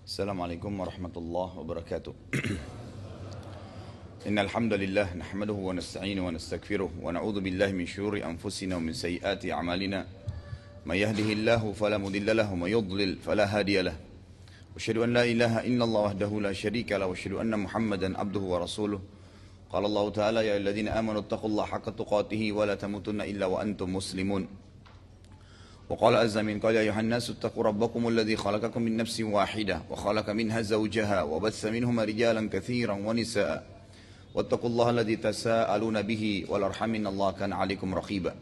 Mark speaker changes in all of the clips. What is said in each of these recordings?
Speaker 1: Assalamualaikum warahmatullahi wabarakatuh. Innal hamdalillah nahmaduhu wa nasta'inu wa nastaghfiruh wa na'udzu billahi min shururi anfusina wa min sayyiati a'malina. May yahdihillahu fala mudilla lahu wa may yudlil fala hadiya lahu. Asyhadu an la ilaha illallah wahdahu la syarika lahu wa asyhadu anna Muhammadan abduhu wa rasuluh. Qala Allah ta'ala ya ayyuhalladzina amanu taqullaha haqqa tuqatih wa la tamutunna illa wa antum muslimun. وقال عز من قال يا أيها الناس اتقوا ربكم الذي خلقكم من نفس واحدة وخلق منها زوجها وبث منهما رجالا كثيرا ونساء واتقوا الله الذي تساءلون به والأرحام إن الله كان عليكم رقيبا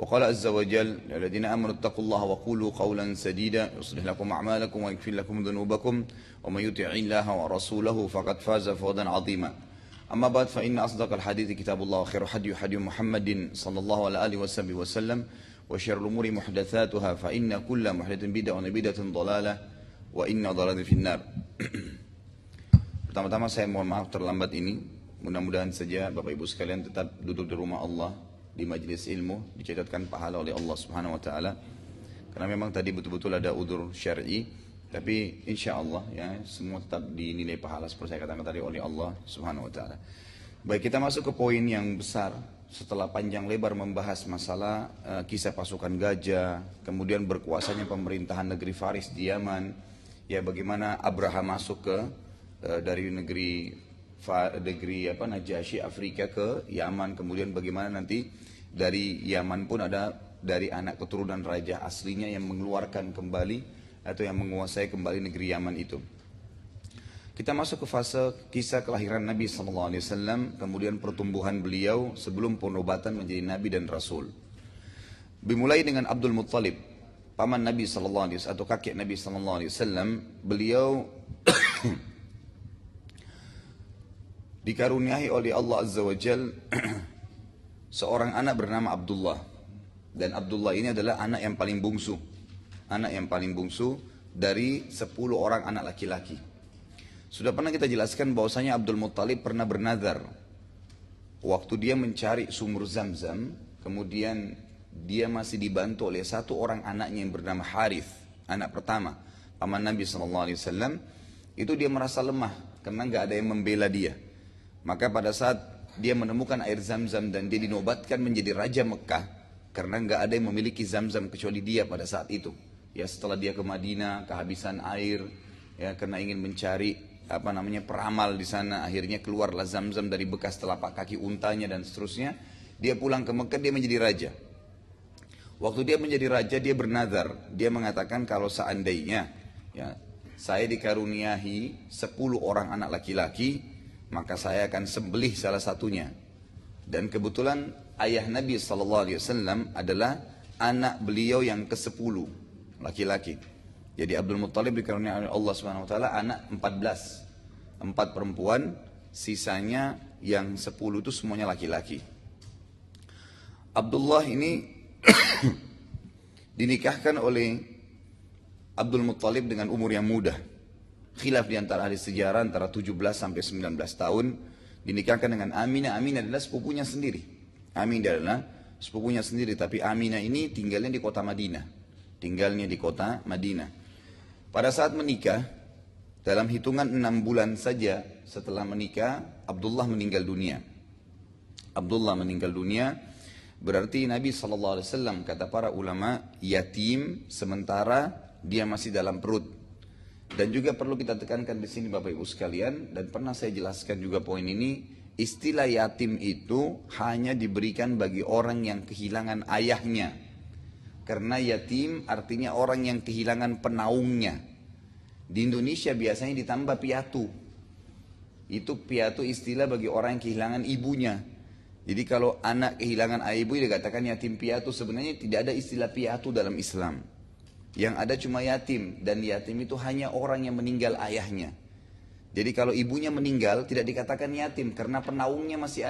Speaker 1: وقال عز وجل يا الذين آمنوا اتقوا الله وقولوا قولا سديدا يصلح لكم أعمالكم ويغفر لكم ذنوبكم ومن يطع الله ورسوله فقد فاز فوزا عظيما أما بعد فإن أصدق الحديث كتاب الله وخير هدي محمد صلى الله عليه وسلم وشر الأمور محدثاتها فإن كل محدث بدعة وبدعة ضلالة وإن ضلالة في النار. Pertama-tama saya mohon maaf terlambat ini. Mudah-mudahan saja Bapak Ibu sekalian tetap duduk di rumah Allah, di majelis ilmu, dicatatkan pahala oleh Allah Subhanahu wa taala. Karena memang tadi betul-betul ada udzur syar'i, tapi insyaallah ya semua tetap dinilai pahala seperti saya katakan tadi oleh Allah Subhanahu wa taala. Baik, kita masuk ke poin yang besar. Setelah panjang lebar membahas masalah kisah pasukan gajah, kemudian berkuasanya pemerintahan negeri Faris di Yaman, ya bagaimana Abraham masuk ke dari negeri Najasyi Afrika ke Yaman, kemudian bagaimana nanti dari Yaman pun ada dari anak keturunan raja aslinya yang mengeluarkan kembali atau yang menguasai kembali negeri Yaman itu. Kita masuk ke fase kisah kelahiran Nabi SAW, kemudian pertumbuhan beliau sebelum penobatan menjadi Nabi dan Rasul. Dimulai dengan Abdul Muttalib, paman Nabi SAW atau kakek Nabi SAW. Beliau dikaruniai oleh Allah Azza wa Jal seorang anak bernama Abdullah. Dan Abdullah ini adalah anak yang paling bungsu. Anak yang paling bungsu dari 10 orang anak laki-laki. Sudah pernah kita jelaskan bahwasanya Abdul Muttalib pernah bernazar waktu dia mencari sumur Zamzam, kemudian dia masih dibantu oleh satu orang anaknya yang bernama Harith, anak pertama paman Nabi SAW. Itu dia merasa lemah karena nggak ada yang membela dia. Maka pada saat dia menemukan air Zamzam dan dia dinobatkan menjadi Raja Mekah, karena nggak ada yang memiliki Zamzam kecuali dia pada saat itu. Ya setelah dia ke Madinah kehabisan air, ya karena ingin mencari peramal di sana, akhirnya keluarlah Zamzam dari bekas telapak kaki untanya dan seterusnya. Dia pulang ke Mekah, dia menjadi raja. Waktu dia menjadi raja, dia bernazar, dia mengatakan kalau seandainya ya saya dikaruniahi 10 orang anak laki-laki, maka saya akan sembelih salah satunya. Dan kebetulan ayah Nabi SAW adalah anak beliau yang ke-10 laki-laki. Jadi Abdul Muttalib dikaruniai oleh Allah Subhanahu wa taala anak 14. 4 perempuan, sisanya yang 10 itu semuanya laki-laki. Abdullah ini dinikahkan oleh Abdul Muttalib dengan umur yang muda. Khilaf di antara ahli sejarah antara 17 sampai 19 tahun. Dinikahkan dengan Aminah. Aminah adalah sepupunya sendiri. Aminah adalah sepupunya sendiri, tapi Aminah ini tinggalnya di kota Madinah. Pada saat menikah, dalam hitungan 6 bulan saja setelah menikah, Abdullah meninggal dunia. Abdullah meninggal dunia, berarti Nabi SAW kata para ulama, yatim sementara dia masih dalam perut. Dan juga perlu kita tekankan di sini Bapak Ibu sekalian, dan pernah saya jelaskan juga poin ini, istilah yatim itu hanya diberikan bagi orang yang kehilangan ayahnya. Karena yatim artinya orang yang kehilangan penaungnya. Di Indonesia biasanya ditambah piatu. Itu piatu istilah bagi orang yang kehilangan ibunya. Jadi kalau anak kehilangan ayah ibu dikatakan yatim piatu. Sebenarnya tidak ada istilah piatu dalam Islam. Yang ada cuma yatim. Dan yatim itu hanya orang yang meninggal ayahnya. Jadi kalau ibunya meninggal tidak dikatakan yatim karena penaungnya masih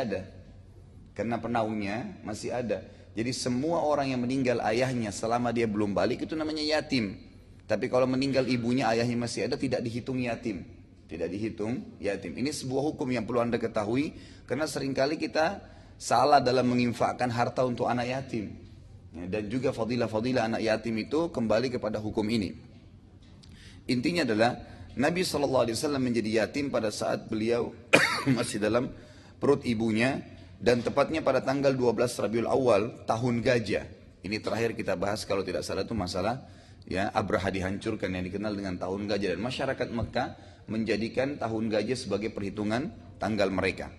Speaker 1: ada. Jadi semua orang yang meninggal ayahnya selama dia belum balik itu namanya yatim. Tapi kalau meninggal ibunya, ayahnya masih ada, tidak dihitung yatim. Ini sebuah hukum yang perlu Anda ketahui, karena seringkali kita salah dalam menginfakkan harta untuk anak yatim. Dan juga fadilah-fadilah anak yatim itu kembali kepada hukum ini. Intinya adalah Nabi SAW menjadi yatim pada saat beliau masih dalam perut ibunya, dan tepatnya pada tanggal 12 Rabiul Awal tahun gajah. Ini terakhir kita bahas kalau tidak salah itu masalah ya Abraha dihancurkan yang dikenal dengan tahun gajah, dan masyarakat Mekah menjadikan tahun gajah sebagai perhitungan tanggal mereka.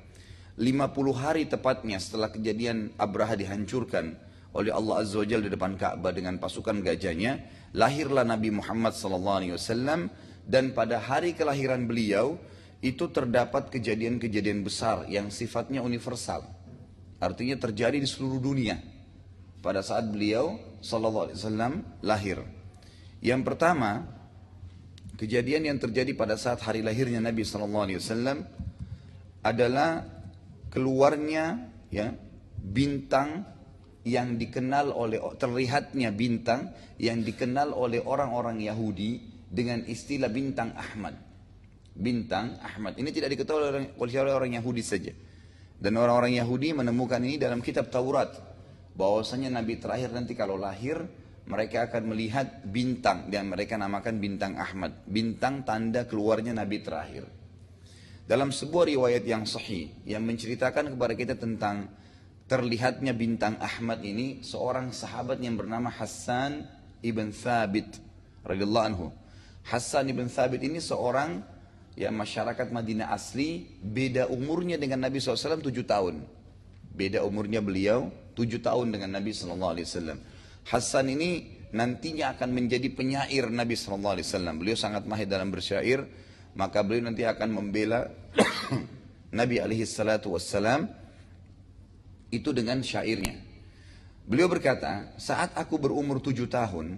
Speaker 1: 50 hari tepatnya setelah kejadian Abraha dihancurkan oleh Allah Azza wa Jalla di depan Ka'bah dengan pasukan gajahnya, lahirlah Nabi Muhammad SAW, dan pada hari kelahiran beliau itu terdapat kejadian-kejadian besar yang sifatnya universal. Artinya terjadi di seluruh dunia pada saat beliau SAW lahir. Yang pertama, kejadian yang terjadi pada saat hari lahirnya Nabi SAW adalah keluarnya ya bintang yang dikenal oleh, terlihatnya bintang yang dikenal oleh orang-orang Yahudi dengan istilah bintang Ahmad. Bintang Ahmad ini tidak diketahui oleh orang Yahudi saja, dan orang-orang Yahudi menemukan ini dalam kitab Taurat, bahwasanya Nabi terakhir nanti kalau lahir mereka akan melihat bintang dan mereka namakan bintang Ahmad, bintang tanda keluarnya Nabi terakhir. Dalam sebuah riwayat yang sahih yang menceritakan kepada kita tentang terlihatnya bintang Ahmad ini, seorang sahabat yang bernama Hassan ibn Thabit radhiyallahu anhu. Hassan ibn Thabit ini seorang ya masyarakat Madinah asli, beda umurnya dengan Nabi SAW 7 tahun. Beda umurnya beliau 7 tahun dengan Nabi SAW. Hassan ini nantinya akan menjadi penyair Nabi SAW. Beliau sangat mahir dalam bersyair, maka beliau nanti akan membela Nabi SAW itu dengan syairnya. Beliau berkata, saat aku berumur 7 tahun,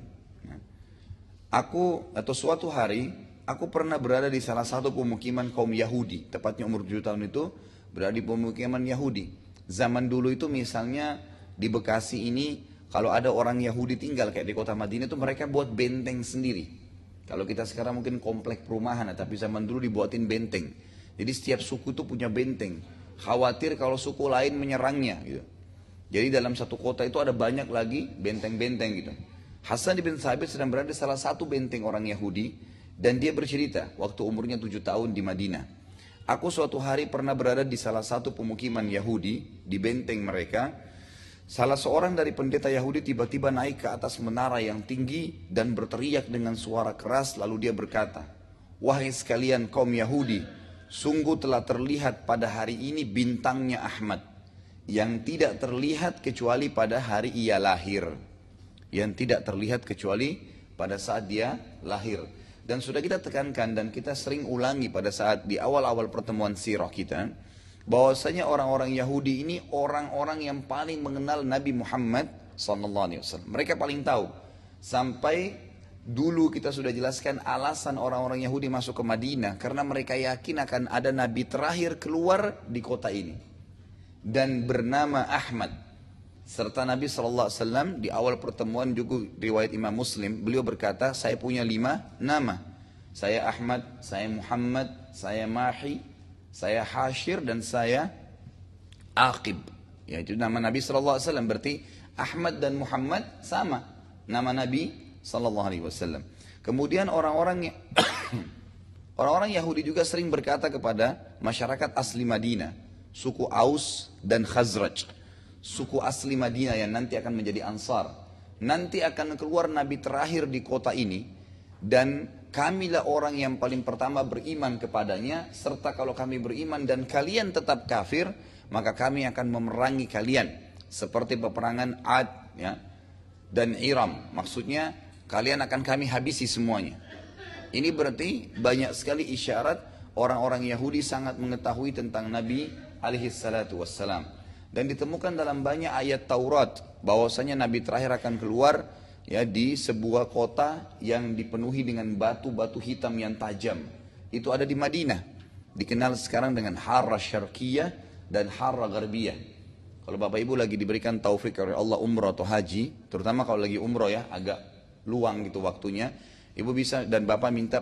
Speaker 1: suatu hari, aku pernah berada di salah satu pemukiman kaum Yahudi. Tepatnya umur 7 tahun itu berada di pemukiman Yahudi. Zaman dulu itu misalnya di Bekasi ini, kalau ada orang Yahudi tinggal kayak di kota Madinah itu mereka buat benteng sendiri. Kalau kita sekarang mungkin komplek perumahan, tapi zaman dulu dibuatin benteng. Jadi setiap suku itu punya benteng. Khawatir kalau suku lain menyerangnya gitu. Jadi dalam satu kota itu ada banyak lagi benteng-benteng gitu. Hassan bin Thabit sedang berada di salah satu benteng orang Yahudi, dan dia bercerita waktu umurnya 7 tahun di Madinah. Aku suatu hari pernah berada di salah satu pemukiman Yahudi di benteng mereka. Salah seorang dari pendeta Yahudi tiba-tiba naik ke atas menara yang tinggi dan berteriak dengan suara keras, lalu dia berkata, "Wahai sekalian kaum Yahudi, sungguh telah terlihat pada hari ini bintangnya Ahmad, yang tidak terlihat kecuali pada hari ia lahir." Yang tidak terlihat kecuali pada saat dia lahir. Dan sudah kita tekankan dan kita sering ulangi pada saat di awal-awal pertemuan sirah kita, bahwasanya orang-orang Yahudi ini orang-orang yang paling mengenal Nabi Muhammad SAW. Mereka paling tahu. Sampai dulu kita sudah jelaskan alasan orang-orang Yahudi masuk ke Madinah, karena mereka yakin akan ada Nabi terakhir keluar di kota ini, dan bernama Ahmad. Serta Nabi SAW di awal pertemuan juga riwayat Imam Muslim, beliau berkata, saya punya 5 nama. Saya Ahmad, saya Muhammad, saya Mahi, saya Hashir, dan saya Aqib. Ya, itu nama Nabi SAW. Berarti Ahmad dan Muhammad sama nama Nabi SAW. Kemudian orang-orang Yahudi juga sering berkata kepada masyarakat asli Madinah, suku Aus dan Khazraj, suku asli Madinah yang nanti akan menjadi Ansar, nanti akan keluar Nabi terakhir di kota ini, dan kamilah orang yang paling pertama beriman kepadanya, serta kalau kami beriman dan kalian tetap kafir, maka kami akan memerangi kalian seperti peperangan Ad ya, dan Iram. Maksudnya kalian akan kami habisi semuanya. Ini berarti banyak sekali isyarat orang-orang Yahudi sangat mengetahui tentang Nabi alaihi salatu wassalam. Dan ditemukan dalam banyak ayat Taurat bahwasanya Nabi terakhir akan keluar ya di sebuah kota yang dipenuhi dengan batu-batu hitam yang tajam. Itu ada di Madinah. Dikenal sekarang dengan Harra Syarqiyah dan Harra Gharbiyah. Kalau Bapak Ibu lagi diberikan taufik oleh Allah umrah atau haji, terutama kalau lagi umrah ya, agak luang gitu waktunya, Ibu bisa dan Bapak minta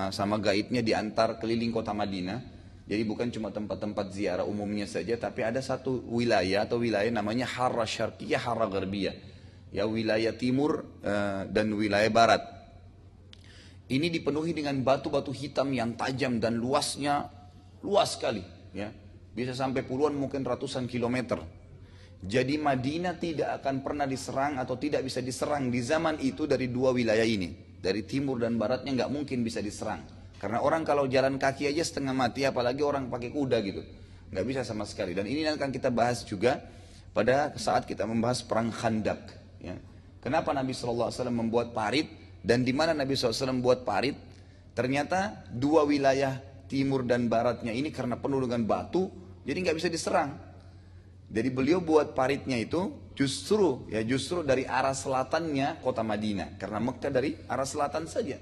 Speaker 1: sama gaibnya diantar keliling kota Madinah. Jadi bukan cuma tempat-tempat ziarah umumnya saja, tapi ada satu wilayah namanya Harra Syarqiyah, Harra Gharbiyah. Ya, wilayah timur dan wilayah barat. Ini dipenuhi dengan batu-batu hitam yang tajam dan luasnya luas sekali, ya. Bisa sampai puluhan mungkin ratusan kilometer. Jadi Madinah tidak akan pernah diserang atau tidak bisa diserang di zaman itu dari dua wilayah ini. Dari timur dan baratnya nggak mungkin bisa diserang. Karena orang kalau jalan kaki aja setengah mati, apalagi orang pakai kuda gitu. Nggak bisa sama sekali. Dan ini akan kita bahas juga pada saat kita membahas perang Khandak. Ya. Kenapa Nabi SAW membuat parit? Dan di mana Nabi SAW membuat parit? Ternyata dua wilayah timur dan baratnya ini karena penuh dengan batu, jadi nggak bisa diserang. Jadi beliau buat paritnya itu justru dari arah selatannya kota Madinah, karena Mekah dari arah selatan saja.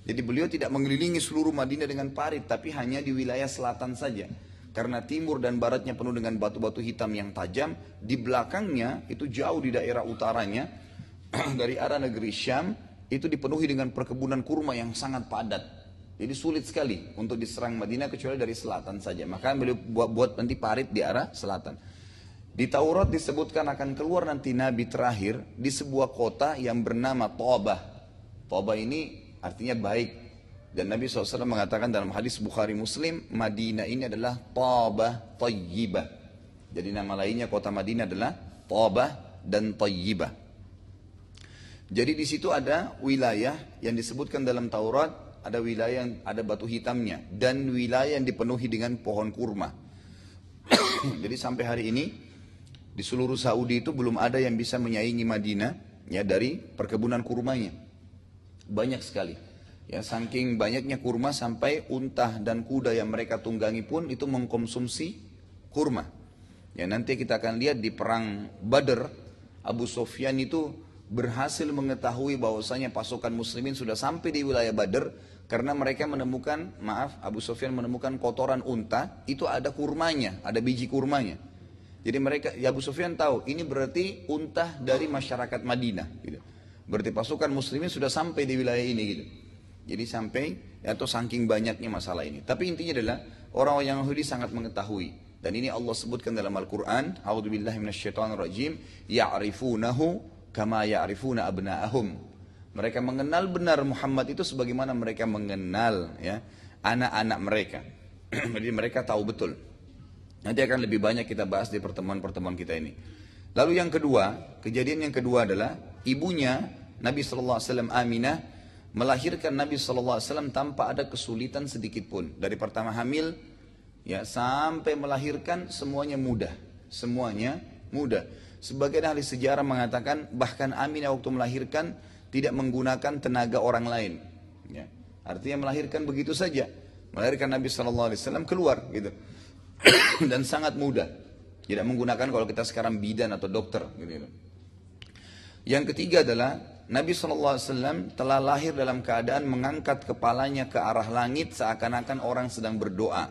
Speaker 1: Jadi beliau tidak mengelilingi seluruh Madinah dengan parit, tapi hanya di wilayah selatan saja. Karena timur dan baratnya penuh dengan batu-batu hitam yang tajam, di belakangnya itu jauh di daerah utaranya dari arah negeri Syam itu dipenuhi dengan perkebunan kurma yang sangat padat. Jadi sulit sekali untuk diserang Madinah kecuali dari selatan saja. Maka beliau buat nanti parit di arah selatan. Di Taurat disebutkan akan keluar nanti Nabi terakhir di sebuah kota yang bernama Thabah. Thabah ini artinya baik. Dan Nabi SAW mengatakan dalam hadis Bukhari Muslim, Madinah ini adalah Thabah Tayyibah. Jadi nama lainnya kota Madinah adalah Thabah dan Tayyibah. Jadi di situ ada wilayah yang disebutkan dalam Taurat, ada wilayah yang ada batu hitamnya dan wilayah yang dipenuhi dengan pohon kurma. Jadi sampai hari ini di seluruh Saudi itu belum ada yang bisa menyaingi Madinah ya dari perkebunan kurmanya. Banyak sekali. Ya saking banyaknya kurma sampai unta dan kuda yang mereka tunggangi pun itu mengkonsumsi kurma. Ya nanti kita akan lihat di perang Badr, Abu Sufyan itu berhasil mengetahui bahwasanya pasukan muslimin sudah sampai di wilayah Badr karena mereka menemukan, Abu Sufyan menemukan kotoran unta, itu ada kurmanya, ada biji kurmanya. Jadi Abu Sufyan tahu ini berarti unta dari masyarakat Madinah gitu. Berarti pasukan muslimin sudah sampai di wilayah ini gitu. Jadi sampai atau saking banyaknya masalah ini. Tapi intinya adalah orang-orang Yahudi sangat mengetahui. Dan ini Allah sebutkan dalam Al-Quran, A'udzubillahi minasyaitonirrajim, ya'rifunahu kama ya'rifuna abna'ahum. Mereka mengenal benar Muhammad itu sebagaimana mereka mengenal ya anak-anak mereka. Jadi mereka tahu betul. Nanti akan lebih banyak kita bahas di pertemuan-pertemuan kita ini. Lalu yang kedua, kejadian yang kedua adalah ibunya Nabi SAW Aminah melahirkan Nabi SAW tanpa ada kesulitan sedikit pun. Dari pertama hamil ya sampai melahirkan semuanya mudah. Semuanya mudah. Sebagian ahli sejarah mengatakan bahkan Aminah waktu melahirkan tidak menggunakan tenaga orang lain. Ya. Artinya melahirkan begitu saja. Melahirkan Nabi SAW keluar gitu. Dan sangat mudah. Tidak menggunakan kalau kita sekarang bidan atau dokter. Gitu. Yang ketiga adalah Nabi SAW telah lahir dalam keadaan mengangkat kepalanya ke arah langit seakan-akan orang sedang berdoa.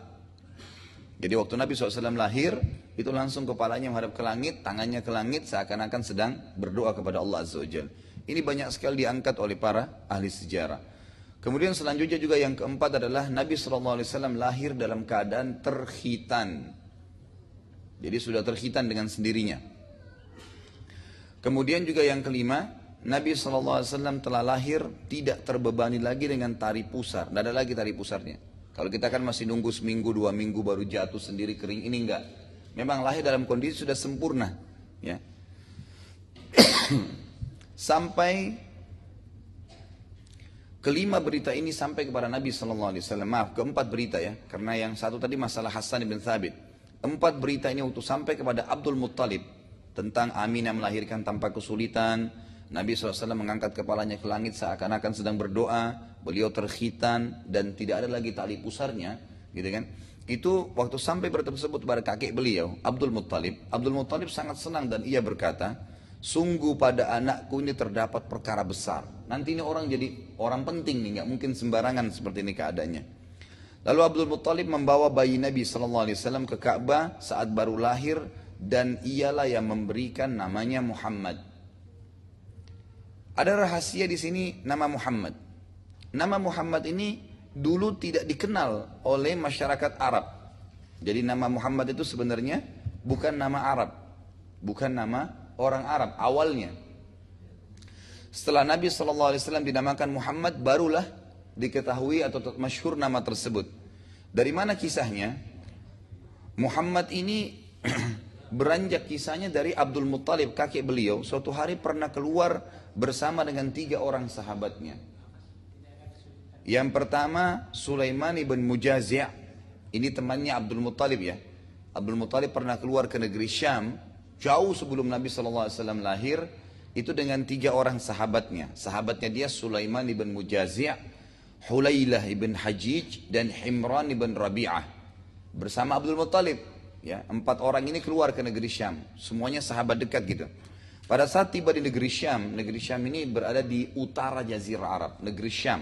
Speaker 1: Jadi waktu Nabi SAW lahir, itu langsung kepalanya menghadap ke langit, tangannya ke langit, seakan-akan sedang berdoa kepada Allah Azza wa Jalla. Ini banyak sekali diangkat oleh para ahli sejarah. Kemudian selanjutnya juga yang keempat adalah Nabi SAW lahir dalam keadaan terkhitan. Jadi sudah terkhitan dengan sendirinya. Kemudian juga yang kelima, Nabi SAW telah lahir tidak terbebani lagi dengan tari pusar. Tidak ada lagi tari pusarnya. Kalau kita kan masih nunggu seminggu, 2 minggu baru jatuh sendiri kering, ini enggak. Memang lahir dalam kondisi sudah sempurna. Ya. Sampai kelima berita ini sampai kepada Nabi SAW. Maaf, keempat berita ya. Karena yang satu tadi masalah Hasan bin Thabit. 4 berita ini waktu sampai kepada Abdul Muttalib. Tentang Aminah melahirkan tanpa kesulitan. Nabi SAW mengangkat kepalanya ke langit seakan-akan sedang berdoa. Beliau terkhitan dan tidak ada lagi tali pusarnya, gitu kan? Itu waktu sampai berita tersebut kepada kakek beliau, Abdul Muttalib. Abdul Muttalib sangat senang dan ia berkata, sungguh pada anakku ini terdapat perkara besar. Nanti ini orang jadi orang penting nih, nggak mungkin sembarangan seperti ini keadaannya. Lalu Abdul Muttalib membawa bayi Nabi SAW ke Ka'bah saat baru lahir dan ialah yang memberikan namanya Muhammad. Ada rahasia di sini nama Muhammad. Nama Muhammad ini dulu tidak dikenal oleh masyarakat Arab. Jadi nama Muhammad itu sebenarnya bukan nama Arab. Bukan nama orang Arab awalnya. Setelah Nabi SAW dinamakan Muhammad, barulah diketahui atau masyhur nama tersebut. Dari mana kisahnya? Muhammad ini beranjak kisahnya dari Abdul Muttalib, kakek beliau. Suatu hari pernah keluar bersama dengan 3 orang sahabatnya. Yang pertama Sulaiman ibn Mujazi'. Ini temannya Abdul Muttalib ya. Abdul Muttalib pernah keluar ke negeri Syam jauh sebelum Nabi SAW lahir, itu dengan 3 orang sahabatnya. Sahabatnya dia Sulaiman ibn Mujazi', Hulailah ibn Hajij, dan Himran ibn Rabi'ah. Bersama Abdul Muttalib. Ya, 4 orang ini keluar ke negeri Syam. Semuanya sahabat dekat gitu. Pada saat tiba di negeri Syam ini berada di utara Jazirah Arab. Negeri Syam.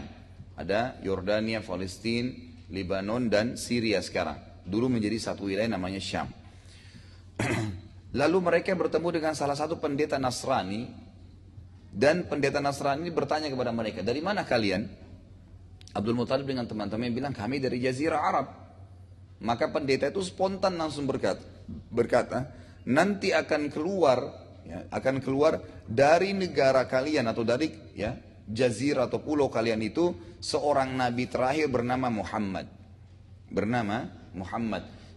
Speaker 1: Ada Yordania, Palestina, Lebanon, dan Syria sekarang. Dulu menjadi satu wilayah namanya Syam. Lalu mereka bertemu dengan salah satu pendeta Nasrani, dan pendeta Nasrani bertanya kepada mereka, dari mana kalian? Abdul Muttalib dengan teman-teman bilang, kami dari Jazirah Arab. Maka pendeta itu spontan langsung berkata, nanti akan keluar dari negara kalian atau dari jazirah atau pulau kalian itu seorang nabi terakhir bernama Muhammad.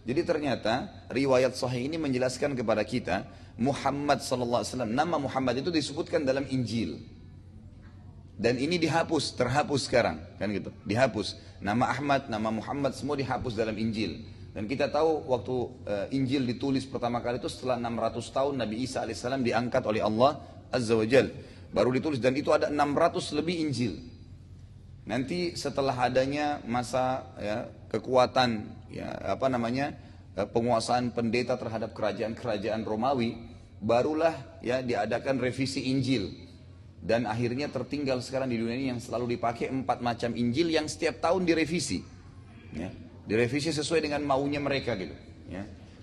Speaker 1: Jadi ternyata riwayat sahih ini menjelaskan kepada kita Muhammad sallallahu alaihi wasallam, nama Muhammad itu disebutkan dalam Injil. Dan ini terhapus sekarang, kan gitu. Dihapus. Nama Ahmad, nama Muhammad semua dihapus dalam Injil. Dan kita tahu waktu Injil ditulis pertama kali itu setelah 600 tahun Nabi Isa alaihissalam diangkat oleh Allah Azza wa Jal. Baru ditulis, dan itu ada 600 lebih Injil. Nanti setelah adanya masa kekuatan penguasaan pendeta terhadap kerajaan Romawi, barulah diadakan revisi Injil. Dan akhirnya tertinggal sekarang di dunia ini yang selalu dipakai 4 macam Injil yang setiap tahun direvisi. Direvisi sesuai dengan maunya mereka gitu.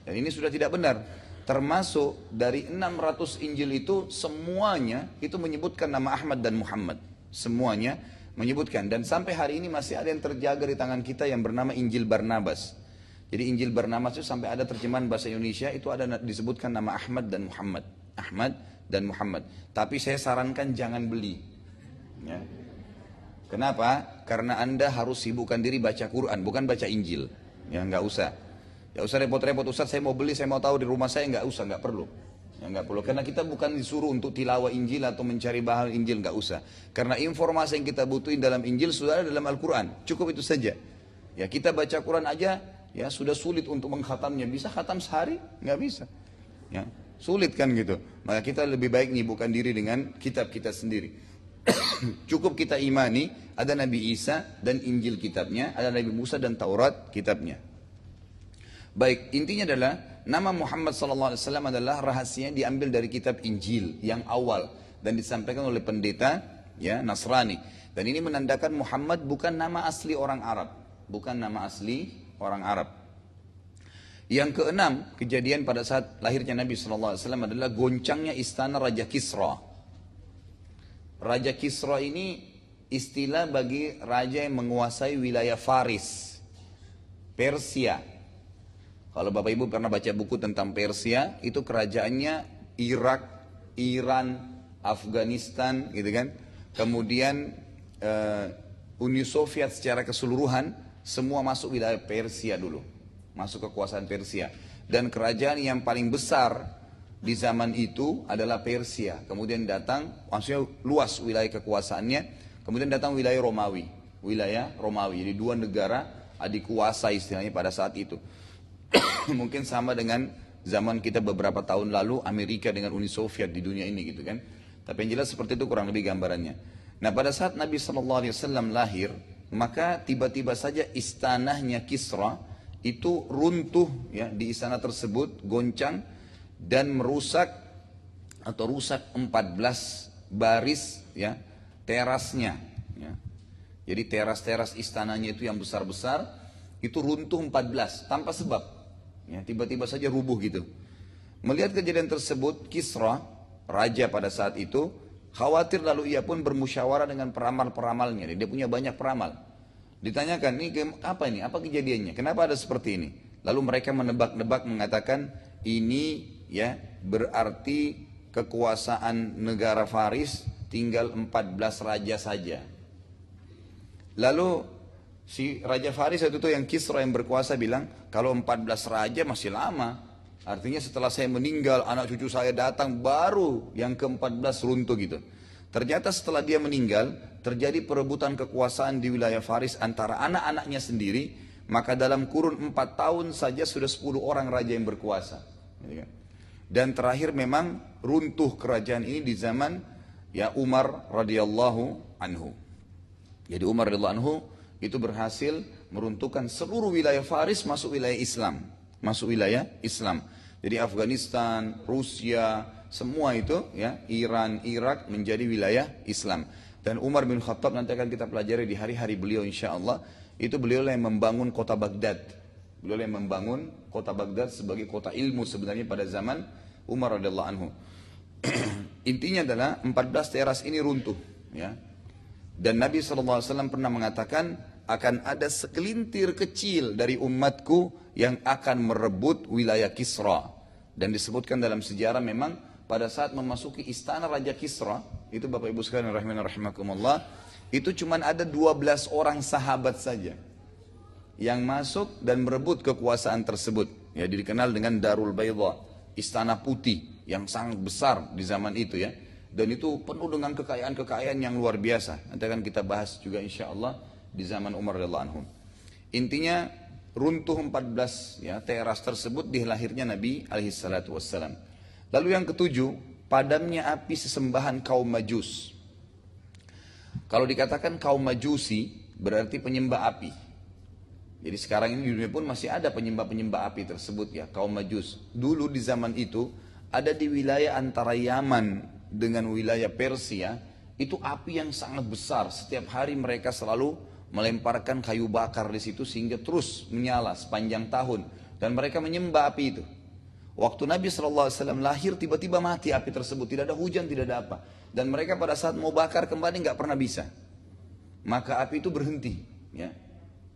Speaker 1: Dan ini sudah tidak benar. Termasuk dari 600 Injil itu semuanya itu menyebutkan nama Ahmad dan Muhammad. Semuanya menyebutkan, dan sampai hari ini masih ada yang terjaga di tangan kita yang bernama Injil Barnabas. Jadi Injil Barnabas itu sampai ada terjemahan bahasa Indonesia itu ada disebutkan nama Ahmad dan Muhammad. Ahmad dan Muhammad. Tapi saya sarankan jangan beli. Kenapa? Karena Anda harus sibukkan diri baca Quran, bukan baca Injil. Nggak usah. Nggak usah repot-repot, Ustaz saya mau beli, saya mau tahu di rumah saya, nggak usah, nggak perlu. Nggak perlu, karena kita bukan disuruh untuk tilawah Injil atau mencari bahan Injil, nggak usah. Karena informasi yang kita butuhin dalam Injil sudah ada dalam Al-Quran, cukup itu saja. Kita baca Quran aja, sudah sulit untuk mengkhatamnya. Bisa khatam sehari? Nggak bisa. Sulit kan gitu. Maka kita lebih baik nyibukkan diri dengan kitab kita sendiri. Cukup kita imani ada Nabi Isa dan Injil kitabnya, ada Nabi Musa dan Taurat kitabnya. Baik, intinya adalah nama Muhammad SAW adalah rahasianya diambil dari kitab Injil yang awal dan disampaikan oleh pendeta Nasrani. Dan ini menandakan Muhammad bukan nama asli orang Arab, bukan nama asli orang Arab. Yang keenam, kejadian pada saat lahirnya Nabi SAW adalah goncangnya istana Raja Kisra. Raja Kisra ini istilah bagi raja yang menguasai wilayah Faris, Persia. Kalau Bapak Ibu pernah baca buku tentang Persia, itu kerajaannya Irak, Iran, Afghanistan, gitu kan. Kemudian Uni Soviet secara keseluruhan, semua masuk wilayah Persia dulu. Masuk kekuasaan Persia. Dan kerajaan yang paling besar di zaman itu adalah Persia. Kemudian datang, maksudnya luas wilayah kekuasaannya. Kemudian datang wilayah Romawi. Jadi 2 negara adik kuasa istilahnya pada saat itu. Mungkin sama dengan zaman kita beberapa tahun lalu Amerika dengan Uni Soviet di dunia ini gitu kan. Tapi yang jelas seperti itu kurang lebih gambarannya. Nah pada saat Nabi SAW lahir, maka tiba-tiba saja istanahnya Kisra itu runtuh di istana tersebut, goncang dan rusak 14 baris terasnya. Jadi teras-teras istananya itu yang besar-besar itu runtuh 14 tanpa sebab. Tiba-tiba saja rubuh gitu. Melihat kejadian tersebut, Kisra, raja pada saat itu, khawatir lalu ia pun bermusyawarah dengan peramal-peramalnya. Dia punya banyak peramal. Ditanyakan, ini apa kejadiannya? Kenapa ada seperti ini? Lalu mereka menebak-nebak mengatakan, ini berarti kekuasaan negara Faris tinggal 14 raja saja. Lalu si Raja Faris itu yang Kisra yang berkuasa bilang, kalau 14 raja masih lama. Artinya setelah saya meninggal, anak cucu saya datang, baru yang ke-14 runtuh gitu. Ternyata setelah dia meninggal, terjadi perebutan kekuasaan di wilayah Faris antara anak-anaknya sendiri. Maka dalam kurun 4 tahun saja sudah 10 orang raja yang berkuasa. Dan terakhir memang runtuh kerajaan ini di zaman ya Umar radhiyallahu anhu. Jadi Umar radhiyallahu anhu itu berhasil meruntuhkan seluruh wilayah Faris masuk wilayah Islam. Masuk wilayah Islam. Jadi Afghanistan, Rusia, semua itu ya, Iran, Irak menjadi wilayah Islam. Dan Umar bin Khattab nanti akan kita pelajari di hari-hari beliau insyaallah, itu beliau yang membangun kota Baghdad. Beliau yang membangun kota Baghdad sebagai kota ilmu sebenarnya pada zaman Umar radhiyallahu anhu. Intinya adalah 14 teras ini runtuh ya. Dan Nabi SAW pernah mengatakan akan ada segelintir kecil dari umatku yang akan merebut wilayah Kisra. Dan disebutkan dalam sejarah memang pada saat memasuki istana Raja Kisra, itu Bapak Ibu sekalian rahimakumullah, itu cuma ada 12 orang sahabat saja yang masuk dan merebut kekuasaan tersebut. Ya, dikenal dengan Darul Bayda, istana putih yang sangat besar di zaman itu ya. Dan itu penuh dengan kekayaan-kekayaan yang luar biasa. Nanti akan kita bahas juga insya Allah di zaman Umar radhiyallahu anhu. Intinya runtuh 14 ya, teras tersebut di lahirnya Nabi alaihissalatu wassalam. Lalu yang ketujuh, padamnya api sesembahan kaum Majus. Kalau dikatakan kaum Majusi berarti penyembah api. Jadi sekarang ini di dunia pun masih ada penyembah-penyembah api tersebut ya, kaum Majus. Dulu di zaman itu ada di wilayah antara Yaman dengan wilayah Persia, itu api yang sangat besar. Setiap hari mereka selalu melemparkan kayu bakar di situ sehingga terus menyala sepanjang tahun. Dan mereka menyembah api itu. Waktu Nabi SAW lahir tiba-tiba mati api tersebut. Tidak ada hujan, tidak ada apa. Dan mereka pada saat mau bakar kembali nggak pernah bisa. Maka api itu berhenti. Ya.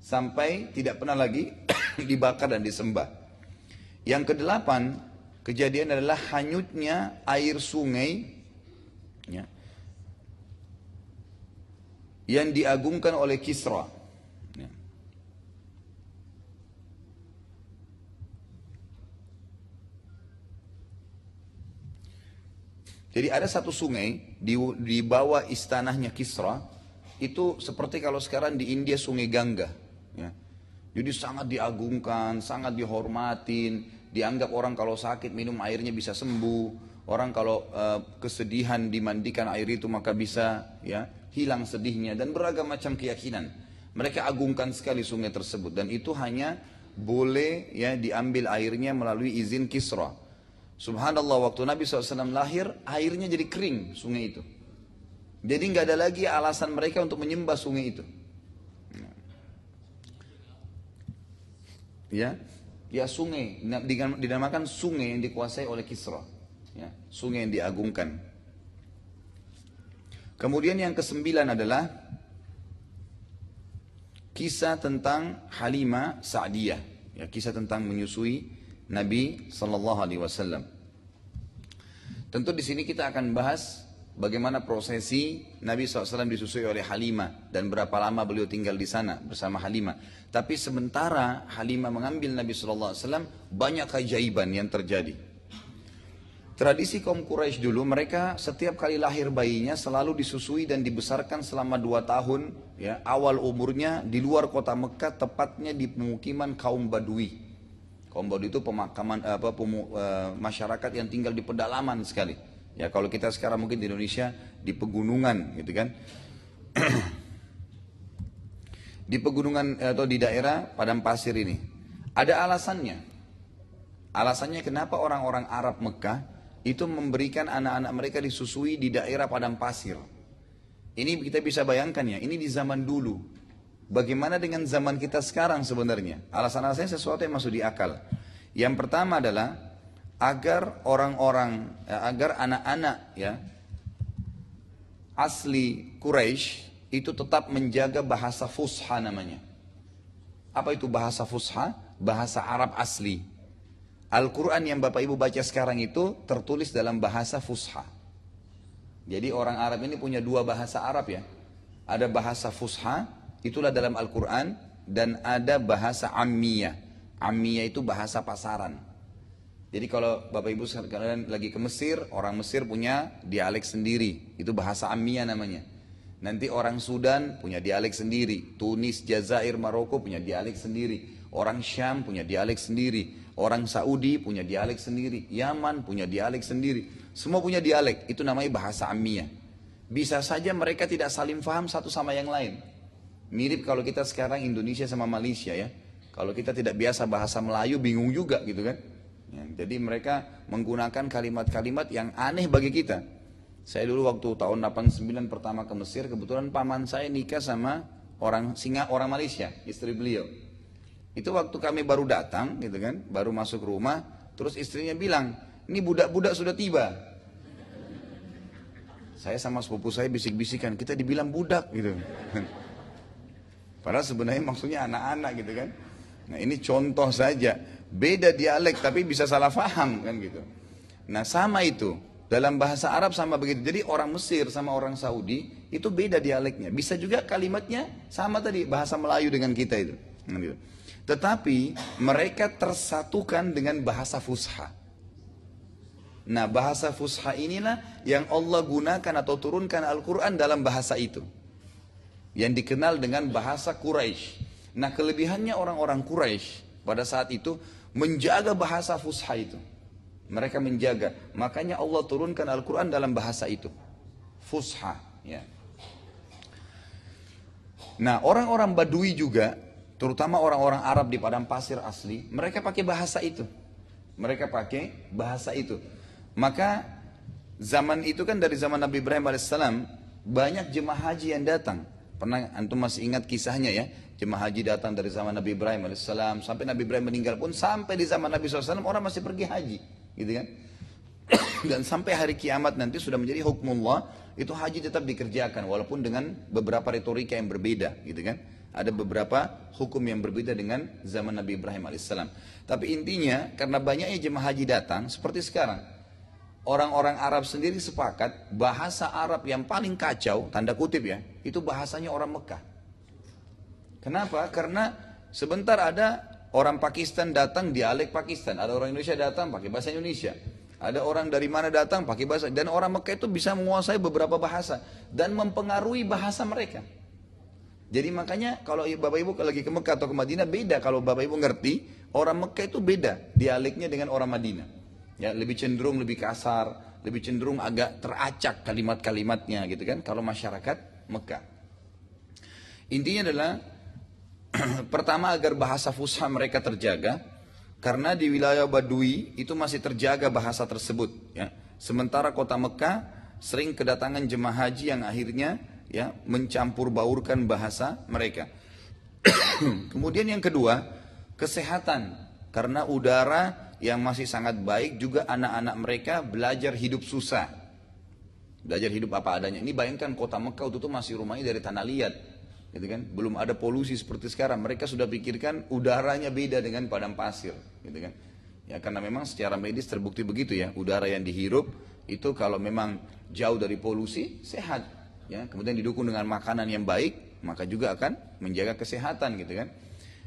Speaker 1: Sampai tidak pernah lagi dibakar dan disembah. Yang kedelapan, kejadian adalah hanyutnya air sungai ya, yang diagungkan oleh Kisra. Ya. Jadi ada satu sungai di bawah istanahnya Kisra, itu seperti kalau sekarang di India sungai Gangga. Ya. Jadi sangat diagungkan, sangat dihormatin, dianggap orang kalau sakit minum airnya bisa sembuh. Orang kalau kesedihan dimandikan air itu maka bisa ya hilang sedihnya, dan beragam macam keyakinan. Mereka agungkan sekali sungai tersebut, dan itu hanya boleh ya diambil airnya melalui izin Kisra. Subhanallah, waktu Nabi SAW lahir airnya jadi kering sungai itu. Jadi nggak ada lagi alasan mereka untuk menyembah sungai itu. Ya, ya sungai dinamakan sungai yang dikuasai oleh Kisra. Ya, sungai yang diagungkan. Kemudian yang kesembilan adalah kisah tentang Halimah Sa'diyah, ya, kisah tentang menyusui Nabi Sallallahu Alaihi Wasallam. Tentu di sini kita akan bahas bagaimana prosesi Nabi SAW disusui oleh Halimah dan berapa lama beliau tinggal di sana bersama Halimah. Tapi sementara Halimah mengambil Nabi SAW, banyak keajaiban yang terjadi. Tradisi kaum Quraisy dulu, mereka setiap kali lahir bayinya selalu disusui dan dibesarkan selama 2 tahun ya, awal umurnya di luar kota Mekah, tepatnya di pemukiman kaum Badui. Kaum Badui itu pemakaman masyarakat yang tinggal di pedalaman sekali. Ya, kalau kita sekarang mungkin di Indonesia di pegunungan gitu kan. Di pegunungan atau di daerah padang pasir ini. Ada alasannya. Alasannya kenapa orang-orang Arab Mekah itu memberikan anak-anak mereka disusui di daerah padang pasir. Ini kita bisa bayangkan ya, ini di zaman dulu. Bagaimana dengan zaman kita sekarang sebenarnya? Alasan-alasannya sesuatu yang masuk di akal. Yang pertama adalah agar orang-orang, agar anak-anak ya asli Quraisy itu tetap menjaga bahasa Fusha namanya. Apa itu bahasa Fusha? Bahasa Arab asli. Al-Quran yang Bapak Ibu baca sekarang itu tertulis dalam bahasa Fusha. Jadi orang Arab ini punya 2 bahasa Arab ya. Ada bahasa Fusha, itulah dalam Al-Quran, dan ada bahasa Ammiyah. Ammiyah itu bahasa pasaran. Jadi kalau Bapak Ibu sekalian lagi ke Mesir, orang Mesir punya dialek sendiri, itu bahasa Ammiyah namanya. Nanti orang Sudan punya dialek sendiri, Tunis, Jazair, Maroko punya dialek sendiri, orang Syam punya dialek sendiri, orang Saudi punya dialek sendiri, Yaman punya dialek sendiri, semua punya dialek, itu namanya bahasa Ammiyah. Bisa saja mereka tidak saling faham satu sama yang lain. Mirip kalau kita sekarang Indonesia sama Malaysia ya. Kalau kita tidak biasa bahasa Melayu bingung juga gitu kan. Ya, jadi mereka menggunakan kalimat-kalimat yang aneh bagi kita. Saya dulu waktu tahun 89 pertama ke Mesir, kebetulan paman saya nikah sama orang Malaysia, istri beliau. Itu waktu kami baru datang gitu kan, baru masuk rumah, terus istrinya bilang, ini budak-budak sudah tiba. Saya sama sepupu saya bisik-bisikan, kita dibilang budak gitu. Padahal sebenarnya maksudnya anak-anak gitu kan. Nah ini contoh saja, beda dialek tapi bisa salah faham kan gitu. Nah sama itu, dalam bahasa Arab sama begitu. Jadi orang Mesir sama orang Saudi itu beda dialeknya. Bisa juga kalimatnya sama tadi, bahasa Melayu dengan kita itu. Gitu. Tetapi mereka tersatukan dengan bahasa Fusha. Nah bahasa Fusha inilah yang Allah gunakan atau turunkan Al-Quran dalam bahasa itu, yang dikenal dengan bahasa Quraisy. Nah kelebihannya orang-orang Quraisy pada saat itu menjaga bahasa Fusha itu. Mereka menjaga, makanya Allah turunkan Al-Quran dalam bahasa itu, Fusha ya. Nah orang-orang Badui juga, terutama orang-orang Arab di padang pasir asli, mereka pakai bahasa itu. Mereka pakai bahasa itu. Maka zaman itu kan dari zaman Nabi Ibrahim alaihissalam, banyak jemaah haji yang datang. Pernah antum masih ingat kisahnya ya, jemaah haji datang dari zaman Nabi Ibrahim alaihissalam sampai Nabi Ibrahim meninggal pun, sampai di zaman Nabi SAW orang masih pergi haji, gitu kan? Dan sampai hari kiamat nanti sudah menjadi hukmullah, itu haji tetap dikerjakan walaupun dengan beberapa retorika yang berbeda, gitu kan? Ada beberapa hukum yang berbeda dengan zaman Nabi Ibrahim alaihissalam. Tapi intinya karena banyaknya jemaah haji datang, seperti sekarang, orang-orang Arab sendiri sepakat bahasa Arab yang paling kacau, tanda kutip ya, itu bahasanya orang Mekah. Kenapa? Karena sebentar ada orang Pakistan datang dialek Pakistan, ada orang Indonesia datang pakai bahasa Indonesia, ada orang dari mana datang pakai bahasa, dan orang Mekah itu bisa menguasai beberapa bahasa dan mempengaruhi bahasa mereka. Jadi makanya kalau Bapak Ibu lagi ke Mekah atau ke Madinah beda, kalau Bapak Ibu ngerti, orang Mekah itu beda dialeknya dengan orang Madinah. Ya, lebih cenderung lebih kasar, lebih cenderung agak teracak kalimat-kalimatnya gitu kan, kalau masyarakat Mekah. Intinya adalah pertama agar bahasa Fusha mereka terjaga, karena di wilayah Badui itu masih terjaga bahasa tersebut ya. Sementara kota Mekah sering kedatangan jemaah haji yang akhirnya ya mencampur baurkan bahasa mereka. Kemudian yang kedua, kesehatan, karena udara yang masih sangat baik, juga anak-anak mereka belajar hidup susah, belajar hidup apa adanya. Ini bayangkan kota Mekah itu masih rumahnya dari tanah liat, gitu kan? Belum ada polusi seperti sekarang. Mereka sudah pikirkan udaranya beda dengan padang pasir, gitu kan? Ya karena memang secara medis terbukti begitu ya, udara yang dihirup itu kalau memang jauh dari polusi sehat, ya. Kemudian didukung dengan makanan yang baik, maka juga akan menjaga kesehatan, gitu kan?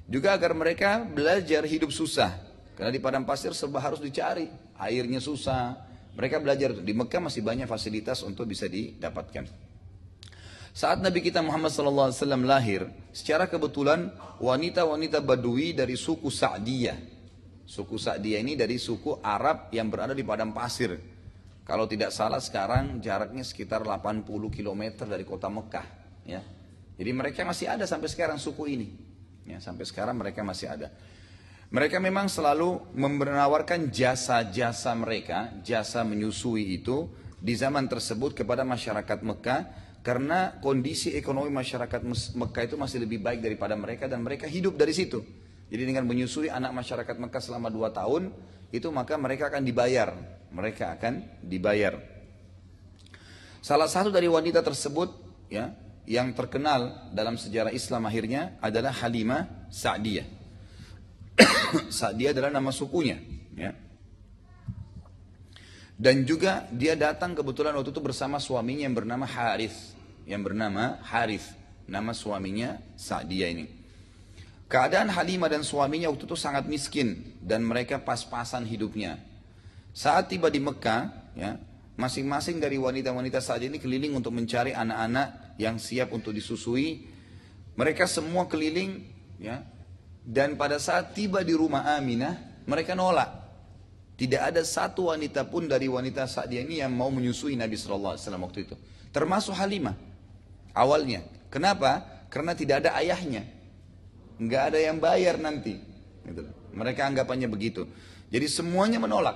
Speaker 1: Juga agar mereka belajar hidup susah. Karena di padang pasir serba harus dicari, airnya susah. Mereka belajar, di Mekah masih banyak fasilitas untuk bisa didapatkan. Saat Nabi kita Muhammad SAW lahir, secara kebetulan wanita-wanita Badui dari suku Sa'diyah. Suku Sa'diyah ini dari suku Arab yang berada di padang pasir. Kalau tidak salah sekarang jaraknya sekitar 80 km dari kota Mekah. Ya. Jadi mereka masih ada sampai sekarang suku ini. Ya, sampai sekarang mereka masih ada. Mereka memang selalu menawarkan jasa-jasa mereka, jasa menyusui itu di zaman tersebut kepada masyarakat Mekah, karena kondisi ekonomi masyarakat Mekah itu masih lebih baik daripada mereka dan mereka hidup dari situ. Jadi dengan menyusui anak masyarakat Mekah selama 2 tahun, itu maka mereka akan dibayar. Mereka akan dibayar. Salah satu dari wanita tersebut ya, yang terkenal dalam sejarah Islam akhirnya adalah Halimah Sa'diyah. Sa'diyah adalah nama sukunya ya. Dan juga dia datang kebetulan waktu itu bersama suaminya yang bernama Harith. nama suaminya Sa'diyah ini. Keadaan Halimah dan suaminya waktu itu sangat miskin dan mereka pas-pasan hidupnya. Saat tiba di Mekah, ya, masing-masing dari wanita-wanita Sa'diyah ini keliling untuk mencari anak-anak yang siap untuk disusui. Mereka semua keliling, ya, dan pada saat tiba di rumah Aminah, mereka nolak. Tidak ada satu wanita pun dari wanita Sa'diyah ini yang mau menyusui Nabi SAW waktu itu. Termasuk Halimah. Awalnya. Kenapa? Karena tidak ada ayahnya. Nggak ada yang bayar nanti. Gitu. Mereka anggapannya begitu. Jadi semuanya menolak.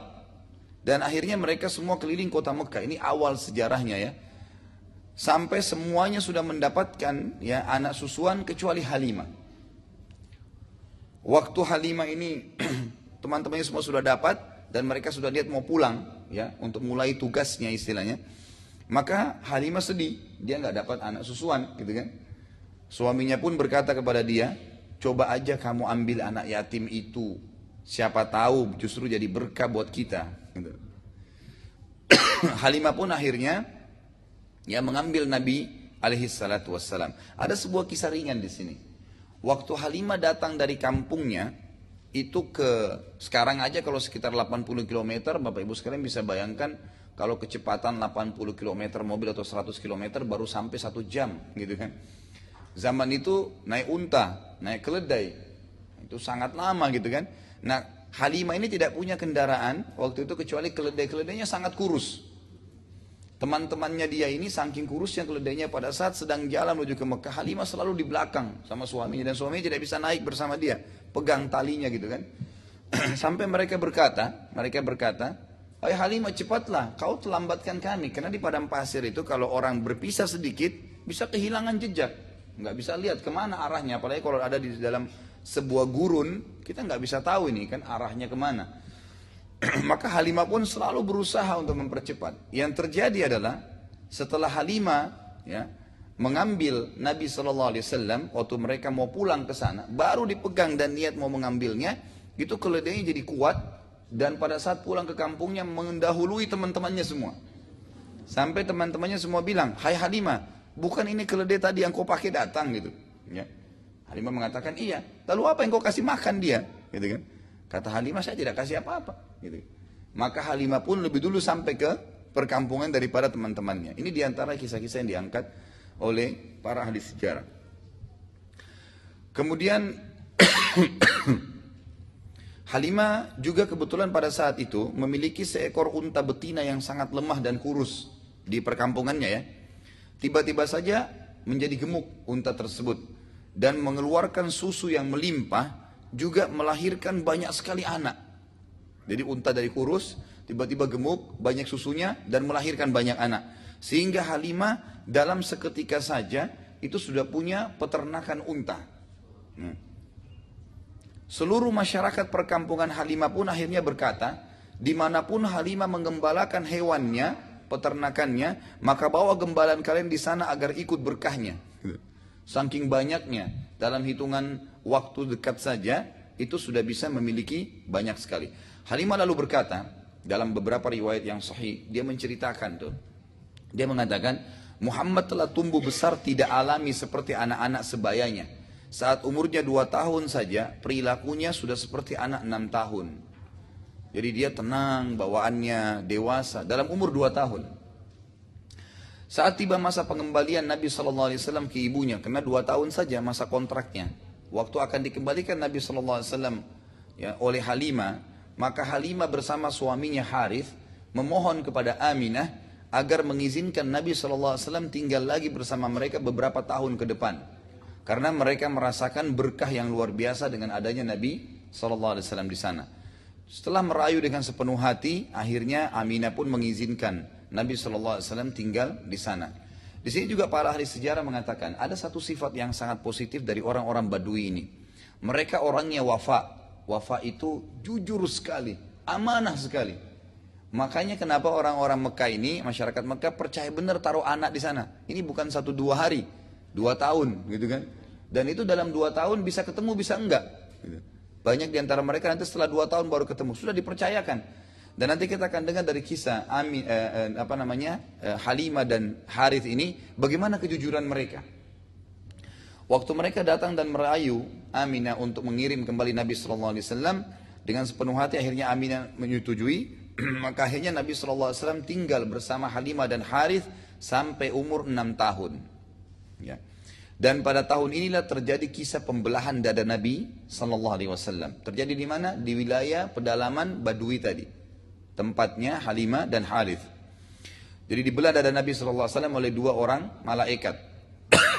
Speaker 1: Dan akhirnya mereka semua keliling kota Mekah. Ini awal sejarahnya ya. Sampai semuanya sudah mendapatkan ya anak susuan kecuali Halimah. Waktu Halimah ini teman-temannya semua sudah dapat dan mereka sudah lihat mau pulang ya untuk mulai tugasnya istilahnya. Maka Halimah sedih, dia nggak dapat anak susuan gitu kan. Suaminya pun berkata kepada dia, coba aja kamu ambil anak yatim itu, siapa tahu justru jadi berkah buat kita. Gitu. Halimah pun akhirnya ya mengambil Nabi alaihi salatu wassalam. Ada sebuah kisah ringan di sini. Waktu Halimah datang dari kampungnya itu ke sekarang aja kalau sekitar 80 km, Bapak Ibu sekalian bisa bayangkan kalau kecepatan 80 km mobil atau 100 km baru sampai 1 jam gitu kan. Zaman itu naik unta, naik keledai, itu sangat lama gitu kan. Nah Halimah ini tidak punya kendaraan waktu itu kecuali keledai-keledainya sangat kurus. Teman-temannya dia ini saking kurusnya keledainya pada saat sedang jalan menuju ke Mekah, Halimah selalu di belakang sama suaminya dan suaminya tidak bisa naik bersama dia, pegang talinya gitu kan. Sampai mereka berkata, "Hai Halimah cepatlah, kau terlambatkan kami." Karena di padang pasir itu kalau orang berpisah sedikit bisa kehilangan jejak, nggak bisa lihat kemana arahnya. Apalagi kalau ada di dalam sebuah gurun, kita nggak bisa tahu ini kan arahnya kemana. Maka Halimah pun selalu berusaha untuk mempercepat. Yang terjadi adalah setelah Halimah ya, mengambil Nabi SAW waktu mereka mau pulang ke sana, baru dipegang dan niat mau mengambilnya, itu keledainya jadi kuat dan pada saat pulang ke kampungnya mendahului teman-temannya semua. Sampai teman-temannya semua bilang, "Hai Halimah, bukan ini keledai tadi yang kau pakai datang gitu." Ya. Halimah mengatakan, "Iya." "Lalu apa yang kau kasih makan dia?" Gitu kan. Kata Halimah, "Saya tidak kasih apa-apa." Gitu. Maka Halimah pun lebih dulu sampai ke perkampungan daripada teman-temannya. Ini diantara kisah-kisah yang diangkat oleh para ahli sejarah. Kemudian Halimah juga kebetulan pada saat itu memiliki seekor unta betina yang sangat lemah dan kurus di perkampungannya ya. Tiba-tiba saja menjadi gemuk unta tersebut dan mengeluarkan susu yang melimpah, juga melahirkan banyak sekali anak. Jadi unta dari kurus tiba-tiba gemuk, banyak susunya dan melahirkan banyak anak. Sehingga Halimah dalam seketika saja itu sudah punya peternakan unta. Seluruh masyarakat perkampungan Halimah pun akhirnya berkata, dimanapun Halimah menggembalakan hewannya, peternakannya, maka bawa gembalaan kalian di sana agar ikut berkahnya. Saking banyaknya, dalam hitungan waktu dekat saja, itu sudah bisa memiliki banyak sekali. Halimah lalu berkata, dalam beberapa riwayat yang sahih, dia menceritakan tuh. Dia mengatakan, Muhammad telah tumbuh besar tidak alami seperti anak-anak sebayanya. Saat umurnya 2 tahun saja, perilakunya sudah seperti anak 6 tahun. Jadi dia tenang, bawaannya dewasa, dalam umur 2 tahun. Saat tiba masa pengembalian Nabi SAW ke ibunya, karena 2 tahun saja masa kontraknya. Waktu akan dikembalikan Nabi SAW ya, oleh Halimah, maka Halimah bersama suaminya Harith memohon kepada Aminah agar mengizinkan Nabi SAW tinggal lagi bersama mereka beberapa tahun ke depan. Karena mereka merasakan berkah yang luar biasa dengan adanya Nabi SAW di sana. Setelah merayu dengan sepenuh hati, akhirnya Aminah pun mengizinkan Nabi SAW tinggal di sana. Di sini juga para ahli sejarah mengatakan ada satu sifat yang sangat positif dari orang-orang Badui ini. Mereka orangnya wafa. Wafa itu jujur sekali, amanah sekali. Makanya kenapa orang-orang Mekah ini, masyarakat Mekah percaya benar taruh anak di sana. Ini bukan 1-2 hari, 2 tahun gitu kan. Dan itu dalam 2 tahun bisa ketemu bisa enggak. Gitu. Banyak diantara mereka nanti setelah 2 tahun baru ketemu, sudah dipercayakan. Dan nanti kita akan dengar dari kisah Halimah dan Harith ini bagaimana kejujuran mereka. Waktu mereka datang dan merayu Aminah untuk mengirim kembali Nabi SAW, dengan sepenuh hati akhirnya Aminah menyetujui. Maka akhirnya Nabi SAW tinggal bersama Halimah dan Harith sampai umur 6 tahun. Ya. Dan pada tahun inilah terjadi kisah pembelahan dada Nabi SAW. Terjadi di mana? Di wilayah pedalaman Badui tadi. Tempatnya Halimah dan Harith. Jadi dibelah dada Nabi SAW oleh 2 orang malaikat.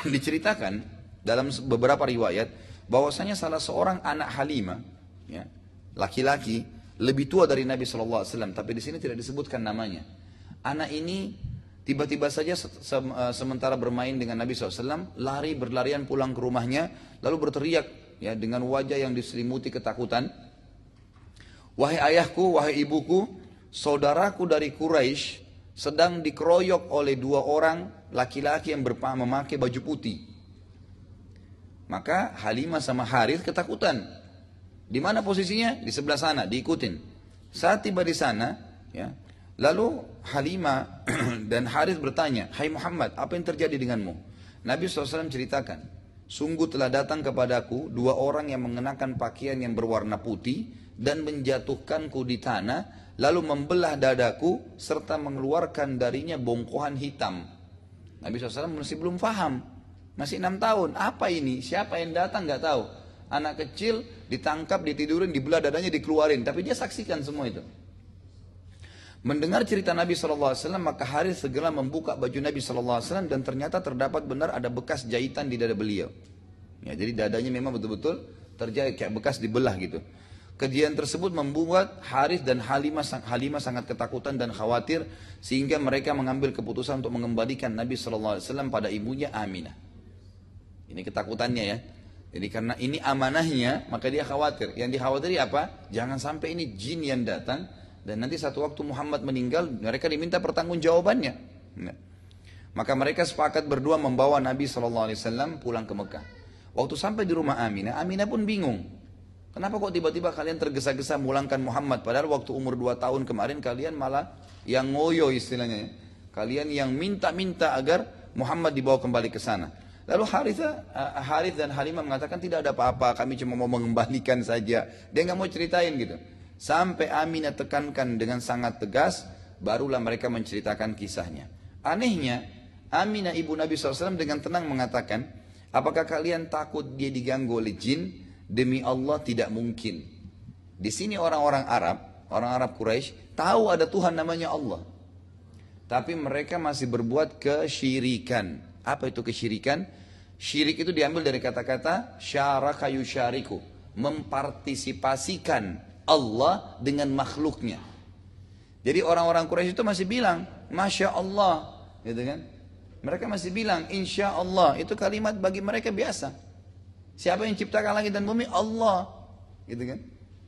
Speaker 1: Diceritakan dalam beberapa riwayat bahwasanya salah seorang anak Halimah, ya, laki-laki lebih tua dari Nabi SAW, tapi di sini tidak disebutkan namanya. Anak ini tiba-tiba saja sementara bermain dengan Nabi SAW, berlarian pulang ke rumahnya, lalu berteriak, ya, dengan wajah yang diselimuti ketakutan. Wahai ayahku, wahai ibuku, saudaraku dari Quraisy sedang dikeroyok oleh 2 orang laki-laki yang memakai baju putih. Maka Halimah sama Harith ketakutan. Di mana posisinya? Di sebelah sana, diikutin. Saat tiba di sana, ya, lalu Halimah dan Harith bertanya, hai Muhammad, apa yang terjadi denganmu? Nabi SAW ceritakan, sungguh telah datang kepadaku 2 orang yang mengenakan pakaian yang berwarna putih dan menjatuhkanku di tanah, lalu membelah dadaku serta mengeluarkan darinya bongkohan hitam. Nabi SAW masih belum paham. Masih 6 tahun, apa ini? Siapa yang datang nggak tahu. Anak kecil ditangkap, ditidurin, dibelah dadanya, dikeluarin. Tapi dia saksikan semua itu. Mendengar cerita Nabi SAW, maka Harith segera membuka baju Nabi SAW dan ternyata terdapat benar ada bekas jahitan di dada beliau. Ya, jadi dadanya memang betul-betul terjahit, kayak bekas dibelah gitu. Kejadian tersebut membuat Harith dan Halimah sangat ketakutan dan khawatir, sehingga mereka mengambil keputusan untuk mengembalikan Nabi SAW pada ibunya Aminah. Ini ketakutannya ya. Jadi karena ini amanahnya, maka dia khawatir. Yang dikhawatiri apa? Jangan sampai ini jin yang datang dan nanti satu waktu Muhammad meninggal, mereka diminta pertanggungjawabannya. Nah. Maka mereka sepakat berdua membawa Nabi SAW pulang ke Mekah. Waktu sampai di rumah Aminah, Aminah pun bingung. Kenapa kok tiba-tiba kalian tergesa-gesa memulangkan Muhammad? Padahal waktu umur 2 tahun kemarin kalian malah yang ngoyo istilahnya ya. Kalian yang minta-minta agar Muhammad dibawa kembali ke sana. Lalu Harith dan Halimah mengatakan tidak ada apa-apa, kami cuma mau mengembalikan saja. Dia nggak mau ceritain gitu. Sampai Aminah tekankan dengan sangat tegas, barulah mereka menceritakan kisahnya. Anehnya, Aminah ibu Nabi SAW dengan tenang mengatakan, apakah kalian takut dia diganggu oleh jin? Demi Allah tidak mungkin. Di sini orang Arab Quraisy tahu ada Tuhan namanya Allah. Tapi mereka masih berbuat kesyirikan. Apa itu kesyirikan? Syirik itu diambil dari kata-kata syaraka yusyariku, mempartisipasikan Allah dengan makhluknya. Jadi orang-orang Quraisy itu masih bilang Masya Allah, gitu kan? Mereka masih bilang Insya Allah, itu kalimat bagi mereka biasa. Siapa yang ciptakan langit dan bumi? Allah, gitu kan?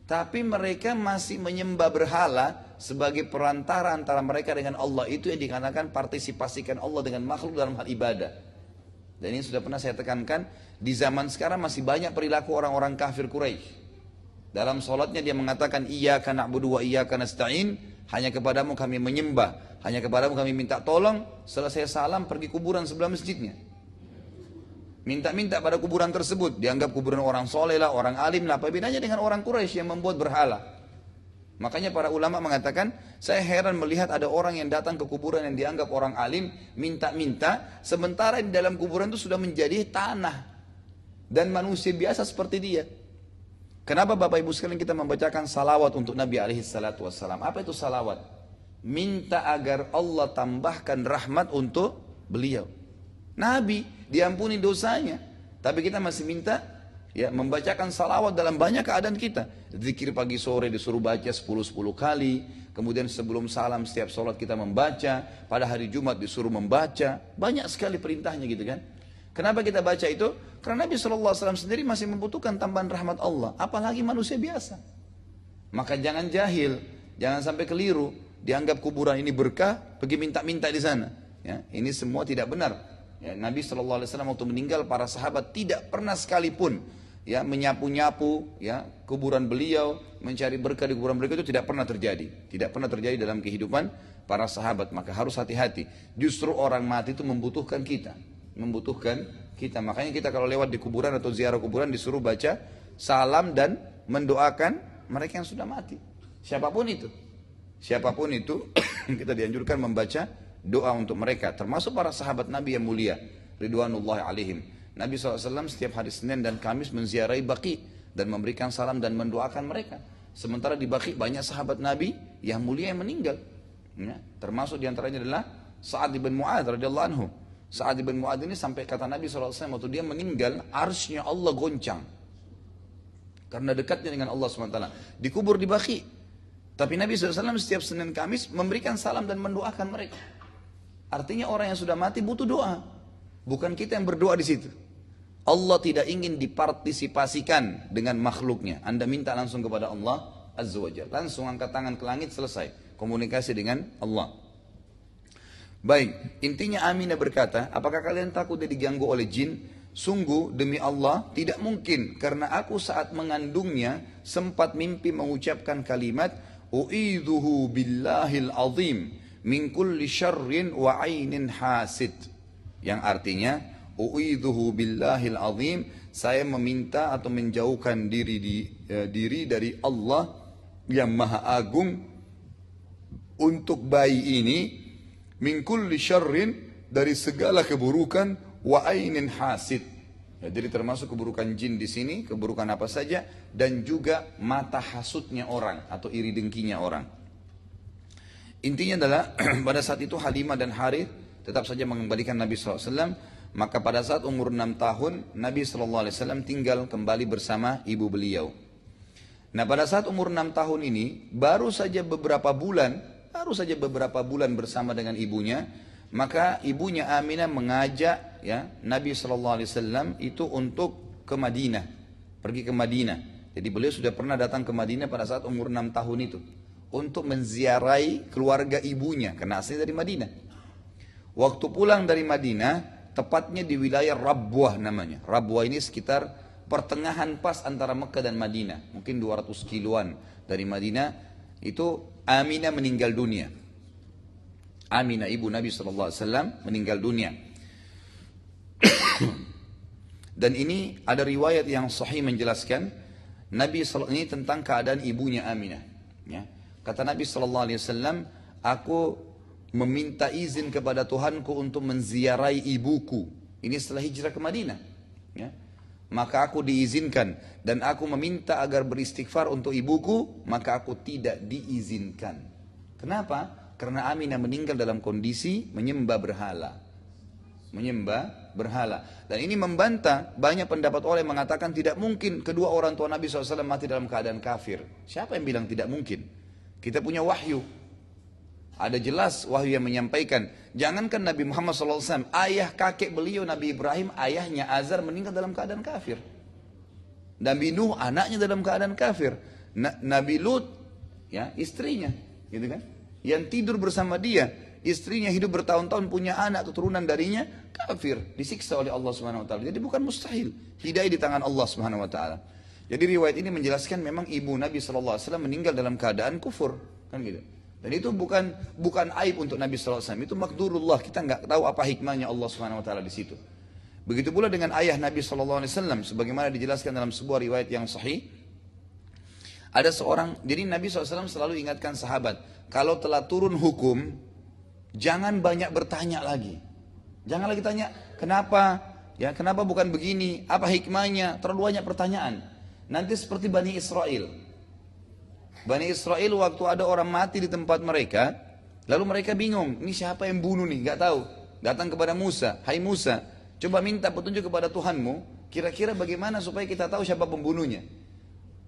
Speaker 1: Tapi mereka masih menyembah berhala sebagai perantara antara mereka dengan Allah. Itu yang dikatakan partisipasikan Allah dengan makhluk dalam hal ibadah. Dan ini sudah pernah saya tekankan, di zaman sekarang masih banyak perilaku orang-orang kafir Quraisy. Dalam sholatnya dia mengatakan, Iyyaka na'budu wa iyyaka nasta'in, hanya kepadamu kami menyembah, hanya kepadamu kami minta tolong. Selesai salam pergi kuburan sebelah masjidnya. Minta-minta pada kuburan tersebut, dianggap kuburan orang soleh lah, orang alim lah. Apa bedanya dengan orang Quraisy yang membuat berhala? Makanya para ulama mengatakan, saya heran melihat ada orang yang datang ke kuburan yang dianggap orang alim, minta-minta, sementara di dalam kuburan itu sudah menjadi tanah. Dan manusia biasa seperti dia. Kenapa Bapak Ibu sekalian kita membacakan salawat untuk Nabi SAW? Apa itu salawat? Minta agar Allah tambahkan rahmat untuk beliau. Nabi diampuni dosanya. Tapi kita masih minta ya membacakan salawat dalam banyak keadaan kita. Zikir pagi sore disuruh baca 10 kali. Kemudian sebelum salam setiap sholat kita membaca. Pada hari Jumat disuruh membaca. Banyak sekali perintahnya gitu kan. Kenapa kita baca itu? Karena Nabi SAW sendiri masih membutuhkan tambahan rahmat Allah. Apalagi manusia biasa. Maka jangan jahil. Jangan sampai keliru. Dianggap kuburan ini berkah. Pergi minta-minta di sana. Ya, ini semua tidak benar. Ya, Nabi SAW waktu meninggal, para sahabat tidak pernah sekalipun ya menyapu-nyapu ya kuburan beliau, mencari berkah di kuburan beliau, itu tidak pernah terjadi. Tidak pernah terjadi dalam kehidupan para sahabat. Maka harus hati-hati. Justru orang mati itu membutuhkan kita. kita. Makanya kita kalau lewat di kuburan atau ziarah kuburan disuruh baca salam dan mendoakan mereka yang sudah mati. Siapapun itu. Siapapun itu kita dianjurkan membaca doa untuk mereka. Termasuk para sahabat Nabi yang mulia. Ridwanullahi alaihim. Nabi SAW setiap hari Senin dan Kamis menziarahi Baqi dan memberikan salam dan mendoakan mereka. Sementara di Baqi banyak sahabat Nabi yang mulia yang meninggal. Ya, termasuk diantaranya adalah Sa'ad bin Mu'adz radhiyallahu anhu. Sa'ad bin Mu'adz ini sampai kata Nabi SAW waktu dia meninggal, arsy-Nya Allah goncang. Karena dekatnya dengan Allah SWT. Dikubur di Baqi. Tapi Nabi SAW setiap Senin Kamis memberikan salam dan mendoakan mereka. Artinya orang yang sudah mati butuh doa. Bukan kita yang berdoa di situ. Allah tidak ingin dipartisipasikan dengan makhluknya. Anda minta langsung kepada Allah Azza wa Jalla. Langsung angkat tangan ke langit, selesai. Komunikasi dengan Allah. Baik, intinya Aminah berkata, apakah kalian takut dia diganggu oleh jin? Sungguh demi Allah tidak mungkin, karena aku saat mengandungnya sempat mimpi mengucapkan kalimat u'idzuhu billahil azim min kulli syarrin wa ainin hasid, yang artinya u'idzuhu billahil azim, saya meminta atau menjauhkan diri dari Allah yang maha agung untuk bayi ini, min kulli syarrin, dari segala keburukan, wa ainin hasid. Ya, jadi termasuk keburukan jin di sini, keburukan apa saja, dan juga mata hasutnya orang atau iri dengkinya orang. Intinya adalah pada saat itu Halimah dan Harith tetap saja mengembalikan Nabi SAW. Maka pada saat umur 6 tahun Nabi SAW tinggal kembali bersama ibu beliau. Nah pada saat umur 6 tahun ini baru saja beberapa bulan bersama dengan ibunya, maka ibunya Aminah mengajak ya Nabi SAW itu untuk ke Madinah, pergi ke Madinah. Jadi beliau sudah pernah datang ke Madinah pada saat umur 6 tahun itu untuk menziarahi keluarga ibunya karena asli dari Madinah. Waktu pulang dari Madinah, tepatnya di wilayah Rabwah namanya. Rabwah ini sekitar pertengahan pas antara Mekah dan Madinah, mungkin 200 kiloan dari Madinah. Itu Aminah meninggal dunia. Aminah ibu Nabi SAW meninggal dunia. Dan ini ada riwayat yang sahih menjelaskan Nabi SAW ini tentang keadaan ibunya Aminah. Ya. Kata Nabi SAW, aku meminta izin kepada Tuhanku untuk menziarahi ibuku. Ini setelah hijrah ke Madinah. Ya. Maka aku diizinkan dan aku meminta agar beristighfar untuk ibuku, maka aku tidak diizinkan. Kenapa? Karena Aminah meninggal dalam kondisi menyembah berhala. Menyembah berhala. Dan ini membantah banyak pendapat orang yang mengatakan tidak mungkin kedua orang tua Nabi SAW mati dalam keadaan kafir. Siapa yang bilang tidak mungkin? Kita punya wahyu. Ada jelas wahyu yang menyampaikan. Jangankan Nabi Muhammad SAW, ayah kakek beliau Nabi Ibrahim, ayahnya Azar meninggal dalam keadaan kafir. Nabi Nuh anaknya dalam keadaan kafir. Nabi Lut ya istrinya, gitu kan? Yang tidur bersama dia, istrinya hidup bertahun-tahun punya anak keturunan darinya kafir, disiksa oleh Allah Subhanahu wa taala. Jadi bukan mustahil, hidayah di tangan Allah Subhanahu wa taala. Jadi riwayat ini menjelaskan memang ibu Nabi SAW meninggal dalam keadaan kufur, kan gitu. Dan itu bukan aib untuk Nabi SAW, itu makdurullah, kita nggak tahu apa hikmahnya Allah Subhanahu wa taala di situ. Begitu pula dengan ayah Nabi SAW, sebagaimana dijelaskan dalam sebuah riwayat yang sahih. Ada seorang, jadi Nabi SAW selalu ingatkan sahabat, kalau telah turun hukum, jangan banyak bertanya lagi. Jangan lagi tanya, kenapa? Ya, kenapa bukan begini? Apa hikmahnya? Terlalu banyak pertanyaan. Nanti seperti Bani Israel. Bani Israel waktu ada orang mati di tempat mereka, lalu mereka bingung, ini siapa yang bunuh nih? Gak tahu. Datang kepada Musa, hai Musa, coba minta petunjuk kepada Tuhanmu, kira-kira bagaimana supaya kita tahu siapa pembunuhnya.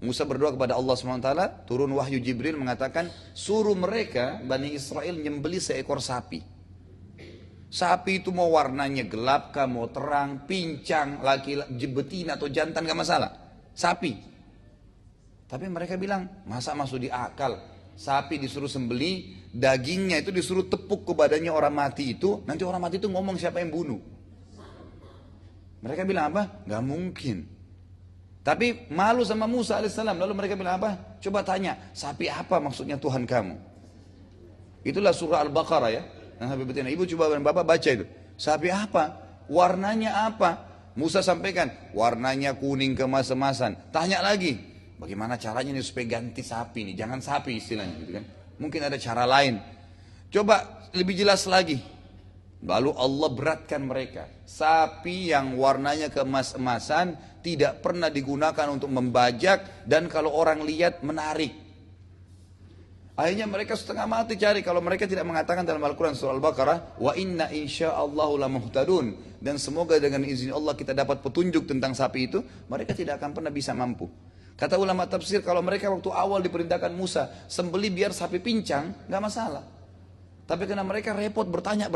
Speaker 1: Musa berdoa kepada Allah SWT, turun wahyu Jibril mengatakan, suruh mereka, Bani Israel, nyembeli seekor sapi. Sapi itu mau warnanya gelap kah, mau terang, pincang, laki-laki, betina atau jantan, gak masalah. Sapi. Tapi mereka bilang, masa masuk di akal? Sapi disuruh sembeli, dagingnya itu disuruh tepuk ke badannya orang mati itu, nanti orang mati itu ngomong siapa yang bunuh. Mereka bilang apa? Gak mungkin. Tapi malu sama Musa alaihissalam. Lalu mereka bilang apa? Coba tanya, sapi apa maksudnya Tuhan kamu? Itulah surah Al-Baqarah ya. Nah, Ibu coba dan Bapak baca itu. Sapi apa? Warnanya apa? Musa sampaikan, warnanya kuning kemas-emasan. Tanya lagi, bagaimana caranya nih supaya ganti sapi nih? Jangan sapi istilahnya gitu kan. Mungkin ada cara lain. Coba lebih jelas lagi. Lalu Allah beratkan mereka. Sapi yang warnanya keemas-emasan tidak pernah digunakan untuk membajak dan kalau orang lihat menarik. Akhirnya mereka setengah mati cari kalau mereka tidak mengatakan dalam Al-Quran surah Al-Baqarah, wa inna insya'allahu lamuhtadun, dan semoga dengan izin Allah kita dapat petunjuk tentang sapi itu, mereka tidak akan pernah bisa mampu. Kata ulama tafsir, kalau mereka waktu awal diperintahkan Musa sembeli biar sapi pincang, nggak masalah. Tapi karena mereka repot bertanya,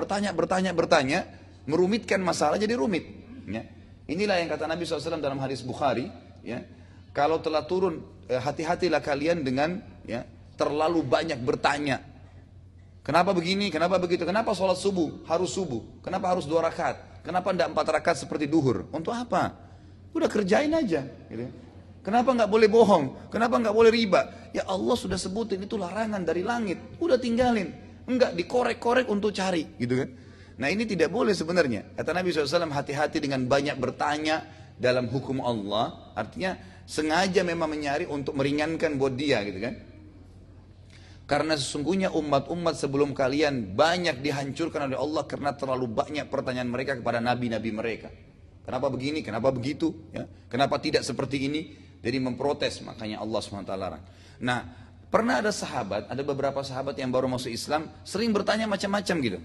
Speaker 1: merumitkan masalah jadi rumit. Ya. Inilah yang kata Nabi SAW dalam hadis Bukhari, ya, kalau telah turun, hati-hatilah kalian dengan terlalu banyak bertanya. Kenapa begini, kenapa begitu, kenapa sholat subuh harus subuh, kenapa harus 2 rakaat, kenapa tidak 4 rakaat seperti duhur, untuk apa? Udah kerjain aja. Gitu. Kenapa nggak boleh bohong, kenapa nggak boleh riba? Ya Allah sudah sebutin itu larangan dari langit, udah tinggalin. Enggak dikorek-korek untuk cari, gitu kan? Nah ini tidak boleh sebenarnya. Kata Nabi SAW, hati-hati dengan banyak bertanya dalam hukum Allah. Artinya sengaja memang mencari untuk meringankan buat dia, gitu kan? Karena sesungguhnya umat-umat sebelum kalian banyak dihancurkan oleh Allah karena terlalu banyak pertanyaan mereka kepada nabi-nabi mereka. Kenapa begini, kenapa begitu, ya? Kenapa tidak seperti ini? Jadi memprotes, makanya Allah SWT larang. Nah, pernah ada sahabat, ada beberapa sahabat yang baru masuk Islam, sering bertanya macam-macam gitu.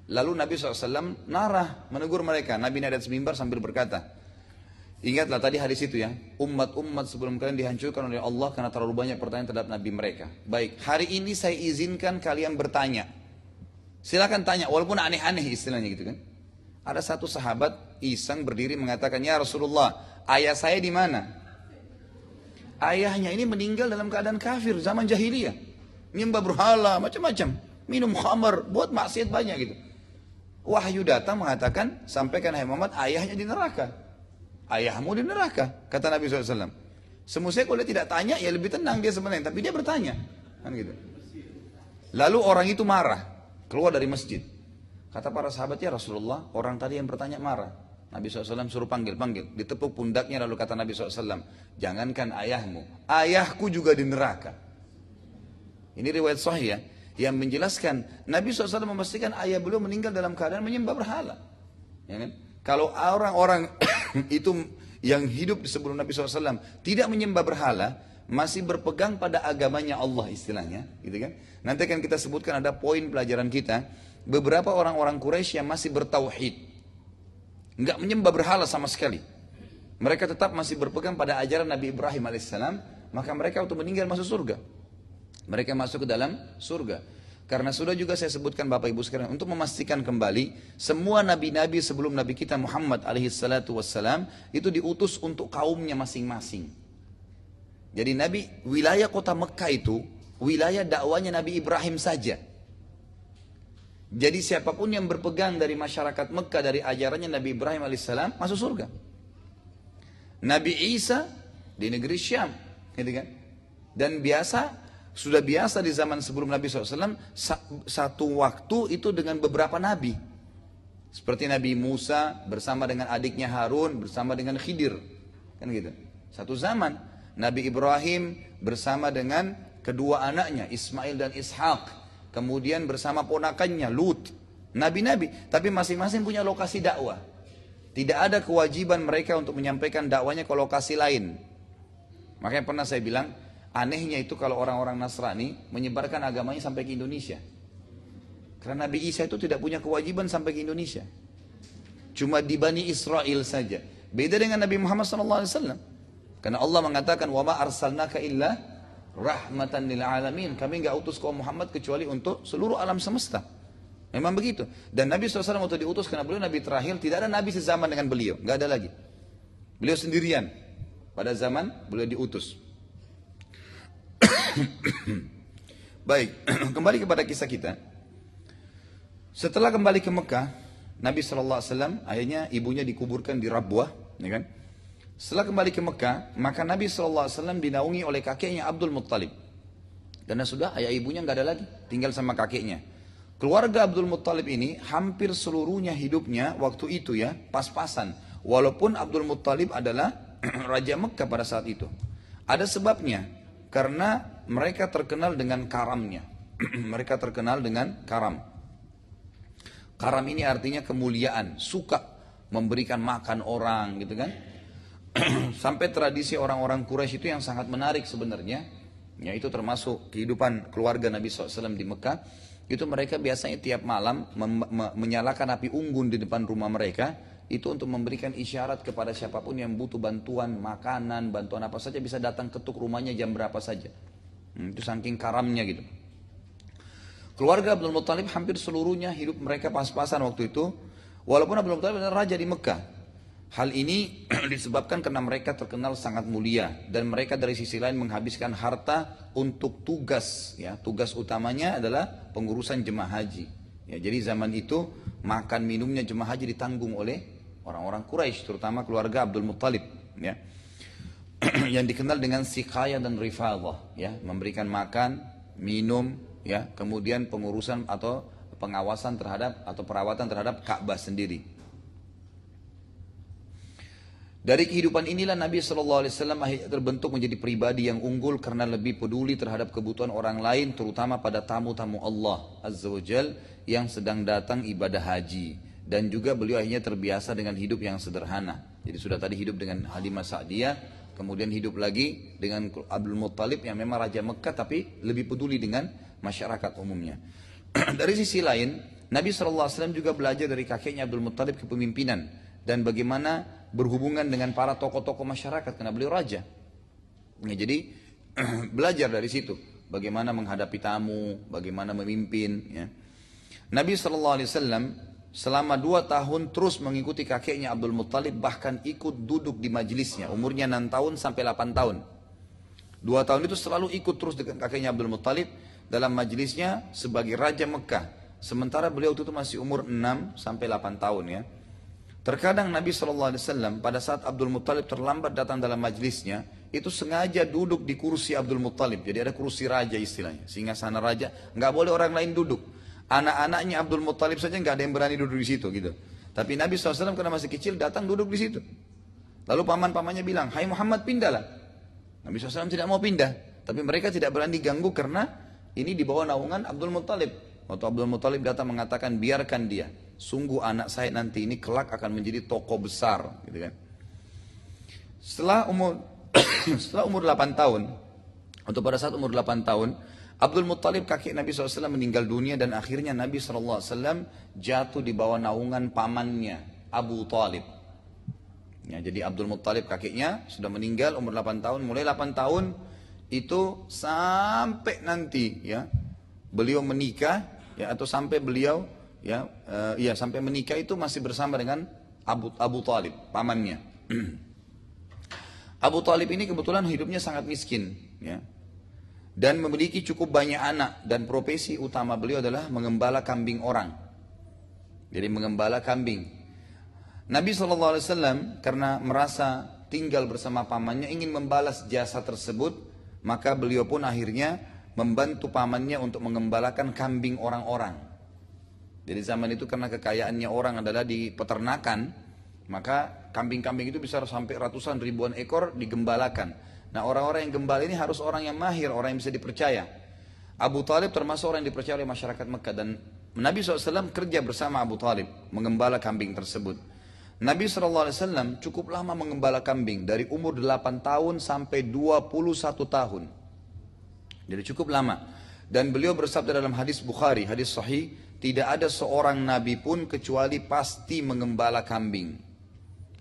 Speaker 1: Lalu Nabi SAW narah, menegur mereka. Nabi naik atas mimbar sambil berkata, ingatlah tadi hadis itu ya, umat-umat sebelum kalian dihancurkan oleh Allah karena terlalu banyak pertanyaan terhadap Nabi mereka. Baik, hari ini saya izinkan kalian bertanya. Silakan tanya, walaupun aneh-aneh istilahnya gitu kan. Ada satu sahabat iseng berdiri mengatakan, ya Rasulullah, ayah saya di mana? Ayahnya ini meninggal dalam keadaan kafir zaman jahiliyah, menyembah berhala macam-macam, minum khamar, buat maksiat banyak gitu. Wahyu datang mengatakan, sampaikan hai Muhammad, ayahnya di neraka. Ayahmu di neraka, kata Nabi SAW. Semestinya kalau dia tidak tanya, ya lebih tenang dia sebenarnya, tapi dia bertanya, kan gitu. Lalu orang itu marah, keluar dari masjid. Kata para sahabat, ya Rasulullah, orang tadi yang bertanya marah. Nabi SAW suruh panggil, ditepuk pundaknya, lalu kata Nabi SAW, jangankan ayahmu, ayahku juga di neraka. Ini riwayat sahih ya, yang menjelaskan Nabi SAW memastikan ayah beliau meninggal dalam keadaan menyembah berhala. Ya kan? Kalau orang-orang itu yang hidup sebelum Nabi SAW tidak menyembah berhala, masih berpegang pada agamanya Allah istilahnya, gitu kan? Nanti akan kita sebutkan ada poin pelajaran kita, beberapa orang-orang Quraisy yang masih bertauhid, nggak menyembah berhala sama sekali. Mereka tetap masih berpegang pada ajaran Nabi Ibrahim alaihissalam, maka mereka waktu meninggal masuk surga. Mereka masuk ke dalam surga. Karena sudah juga saya sebutkan Bapak Ibu sekalian, untuk memastikan kembali, semua nabi-nabi sebelum Nabi kita Muhammad alaihissalatu wassalam itu diutus untuk kaumnya masing-masing. Jadi Nabi, wilayah kota Mekah itu, wilayah dakwanya Nabi Ibrahim saja. Jadi siapapun yang berpegang dari masyarakat Mekah, dari ajarannya Nabi Ibrahim alaihissalam, masuk surga. Nabi Isa di negeri Syam, gitu kan? Dan sudah biasa di zaman sebelum Nabi SAW, satu waktu itu dengan beberapa nabi. Seperti Nabi Musa bersama dengan adiknya Harun, bersama dengan Khidir. Kan gitu. Satu zaman, Nabi Ibrahim bersama dengan kedua anaknya, Ismail dan Ishak. Kemudian bersama ponakannya, Lut. Nabi-nabi, tapi masing-masing punya lokasi dakwah. Tidak ada kewajiban mereka untuk menyampaikan dakwanya ke lokasi lain. Makanya pernah saya bilang, anehnya itu kalau orang-orang Nasrani menyebarkan agamanya sampai ke Indonesia. Karena Nabi Isa itu tidak punya kewajiban sampai ke Indonesia. Cuma di Bani Israel saja. Beda dengan Nabi Muhammad SAW. Karena Allah mengatakan, wa ma arsalnaka illa rahmatan lil alamin. Kami enggak utus kaum Muhammad kecuali untuk seluruh alam semesta. Memang begitu. Dan Nabi SAW waktu diutus karena beliau Nabi terakhir, tidak ada Nabi sezaman dengan beliau. Enggak ada lagi. Beliau sendirian. Pada zaman beliau diutus. Baik, kembali kepada kisah kita. Setelah kembali ke Mekah, Nabi SAW akhirnya ibunya dikuburkan di Rabwah, ya kan? Setelah kembali ke Mekah, maka Nabi SAW dinaungi oleh kakeknya Abdul Muttalib. Karena sudah ayah ibunya nggak ada lagi, tinggal sama kakeknya. Keluarga Abdul Muttalib ini hampir seluruhnya hidupnya waktu itu ya pas-pasan. Walaupun Abdul Muttalib adalah Raja Mekah pada saat itu. Ada sebabnya, karena mereka terkenal dengan karamnya. Mereka terkenal dengan karam. Karam ini artinya kemuliaan, suka memberikan makan orang gitu kan. Sampai tradisi orang-orang Quraisy itu yang sangat menarik sebenarnya, yaitu termasuk kehidupan keluarga Nabi SAW di Mekah. Itu mereka biasanya tiap malam menyalakan api unggun di depan rumah mereka, itu untuk memberikan isyarat kepada siapapun yang butuh bantuan makanan, bantuan apa saja bisa datang ketuk rumahnya jam berapa saja. Itu saking karamnya gitu. Keluarga Abdul Muttalib hampir seluruhnya hidup mereka pas-pasan waktu itu, walaupun Abdul Muttalib adalah raja di Mekah. Hal ini disebabkan karena mereka terkenal sangat mulia dan mereka dari sisi lain menghabiskan harta untuk tugas, ya tugas utamanya adalah pengurusan jemaah haji. Ya, jadi zaman itu makan minumnya jemaah haji ditanggung oleh orang-orang Quraisy, terutama keluarga Abdul Muttalib, ya. Yang dikenal dengan siqaya dan rifadah, ya, memberikan makan, minum, ya, kemudian pengurusan atau pengawasan terhadap atau perawatan terhadap Ka'bah sendiri. Dari kehidupan inilah Nabi SAW akhirnya terbentuk menjadi pribadi yang unggul karena lebih peduli terhadap kebutuhan orang lain, terutama pada tamu-tamu Allah Azza wa Jal yang sedang datang ibadah haji. Dan juga beliau akhirnya terbiasa dengan hidup yang sederhana. Jadi sudah tadi hidup dengan Halimah Sa'diyah, kemudian hidup lagi dengan Abdul Muttalib yang memang Raja Mekah tapi lebih peduli dengan masyarakat umumnya. Dari sisi lain, Nabi SAW juga belajar dari kakeknya Abdul Muttalib kepemimpinan dan bagaimana berhubungan dengan para tokoh-tokoh masyarakat karena beliau raja. Ya, jadi belajar dari situ bagaimana menghadapi tamu, bagaimana memimpin. Ya. Nabi SAW selama 2 tahun terus mengikuti kakeknya Abdul Muttalib, bahkan ikut duduk di majelisnya. Umurnya 6 tahun sampai 8 tahun. 2 tahun itu selalu ikut terus dengan kakeknya Abdul Muttalib dalam majelisnya sebagai Raja Mekah. Sementara beliau itu masih umur 6 sampai 8 tahun ya. Terkadang Nabi SAW pada saat Abdul Muttalib terlambat datang dalam majlisnya, itu sengaja duduk di kursi Abdul Muttalib. Jadi ada kursi raja istilahnya, singgasana raja, nggak boleh orang lain duduk. Anak-anaknya Abdul Muttalib saja nggak ada yang berani duduk di situ gitu. Tapi Nabi SAW karena masih kecil datang duduk di situ. Lalu paman-pamannya bilang, "Hai Muhammad, pindahlah." Nabi SAW tidak mau pindah, tapi mereka tidak berani ganggu karena ini di bawah naungan Abdul Muttalib. Waktu Abdul Muttalib datang mengatakan, "Biarkan dia. Sungguh anak saya nanti ini kelak akan menjadi tokoh besar," gitu kan. Setelah umur 8 tahun, atau pada saat umur 8 tahun, Abdul Muttalib kakek Nabi SAW meninggal dunia dan akhirnya Nabi SAW jatuh di bawah naungan pamannya Abu Talib. Ya, jadi Abdul Muttalib kakeknya sudah meninggal umur 8 tahun, mulai 8 tahun itu sampai nanti ya beliau menikah ya atau sampai beliau sampai menikah itu masih bersama dengan Abu Talib, pamannya. Abu Talib ini kebetulan hidupnya sangat miskin, ya, dan memiliki cukup banyak anak dan profesi utama beliau adalah mengembala kambing orang. Jadi mengembala kambing. Nabi SAW karena merasa tinggal bersama pamannya ingin membalas jasa tersebut, maka beliau pun akhirnya membantu pamannya untuk mengembalakan kambing orang-orang. Jadi zaman itu karena kekayaannya orang adalah di peternakan, maka kambing-kambing itu bisa sampai ratusan ribuan ekor digembalakan. Nah, orang-orang yang gembala ini harus orang yang mahir, orang yang bisa dipercaya. Abu Talib termasuk orang yang dipercaya oleh masyarakat Mekah dan Nabi SAW kerja bersama Abu Talib mengembala kambing tersebut. Nabi SAW cukup lama mengembala kambing dari umur 8 tahun sampai 21 tahun. Jadi cukup lama. Dan beliau bersabda dalam hadis Bukhari, hadis sahih, tidak ada seorang nabi pun kecuali pasti mengembala kambing.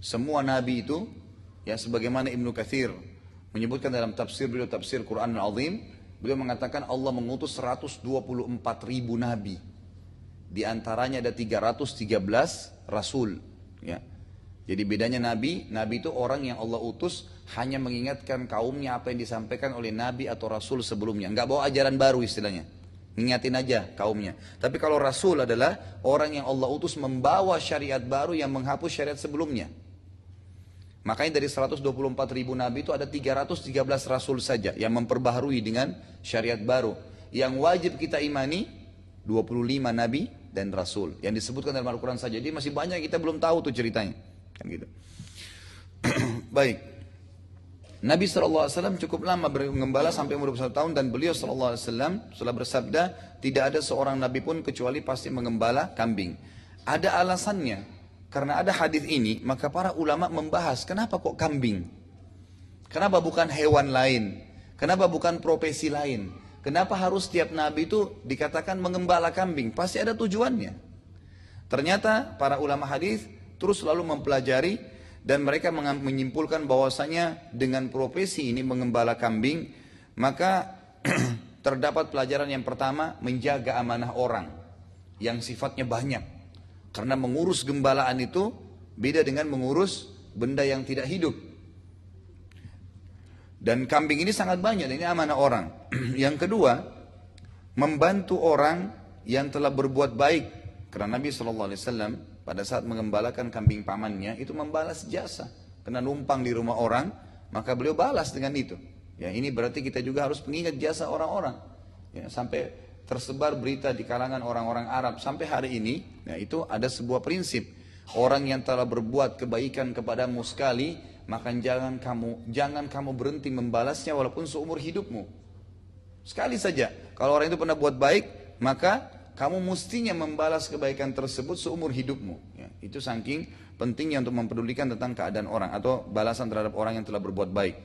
Speaker 1: Semua nabi itu, ya sebagaimana Ibnu Katsir menyebutkan dalam tafsir beliau, tafsir Quran Al-Azim, beliau mengatakan Allah mengutus 124 ribu nabi. Di antaranya ada 313 rasul. Ya. Jadi bedanya nabi itu orang yang Allah utus hanya mengingatkan kaumnya apa yang disampaikan oleh nabi atau rasul sebelumnya. Enggak bawa ajaran baru istilahnya. Ngingatin aja kaumnya. Tapi kalau rasul adalah orang yang Allah utus membawa syariat baru yang menghapus syariat sebelumnya. Makanya dari 124 ribu nabi itu ada 313 rasul saja yang memperbaharui dengan syariat baru. Yang wajib kita imani 25 nabi dan rasul yang disebutkan dalam Al-Quran saja. Jadi masih banyak kita belum tahu tuh ceritanya. Kan gitu. Baik. Nabi SAW cukup lama mengembala sampai umur 21 tahun dan beliau SAW setelah bersabda, tidak ada seorang nabi pun kecuali pasti mengembala kambing. Ada alasannya, karena ada hadis ini, maka para ulama membahas kenapa kok kambing? Kenapa bukan hewan lain? Kenapa bukan profesi lain? Kenapa harus setiap nabi itu dikatakan mengembala kambing? Pasti ada tujuannya. Ternyata para ulama hadis terus selalu mempelajari dan mereka menyimpulkan bahwasanya dengan profesi ini mengembala kambing, maka terdapat pelajaran yang pertama, menjaga amanah orang yang sifatnya banyak. Karena mengurus gembalaan itu beda dengan mengurus benda yang tidak hidup. Dan kambing ini sangat banyak, ini amanah orang. Yang kedua, membantu orang yang telah berbuat baik. Karena Nabi SAW pada saat mengembalakan kambing pamannya itu membalas jasa. Kena numpang di rumah orang, maka beliau balas dengan itu. Ya, ini berarti kita juga harus mengingat jasa orang-orang. Ya, sampai tersebar berita di kalangan orang-orang Arab sampai hari ini, ya, itu ada sebuah prinsip. Orang yang telah berbuat kebaikan kepadamu sekali, maka jangan kamu berhenti membalasnya walaupun seumur hidupmu. Sekali saja. Kalau orang itu pernah buat baik, maka kamu mestinya membalas kebaikan tersebut seumur hidupmu. Ya, itu saking pentingnya untuk mempedulikan tentang keadaan orang atau balasan terhadap orang yang telah berbuat baik.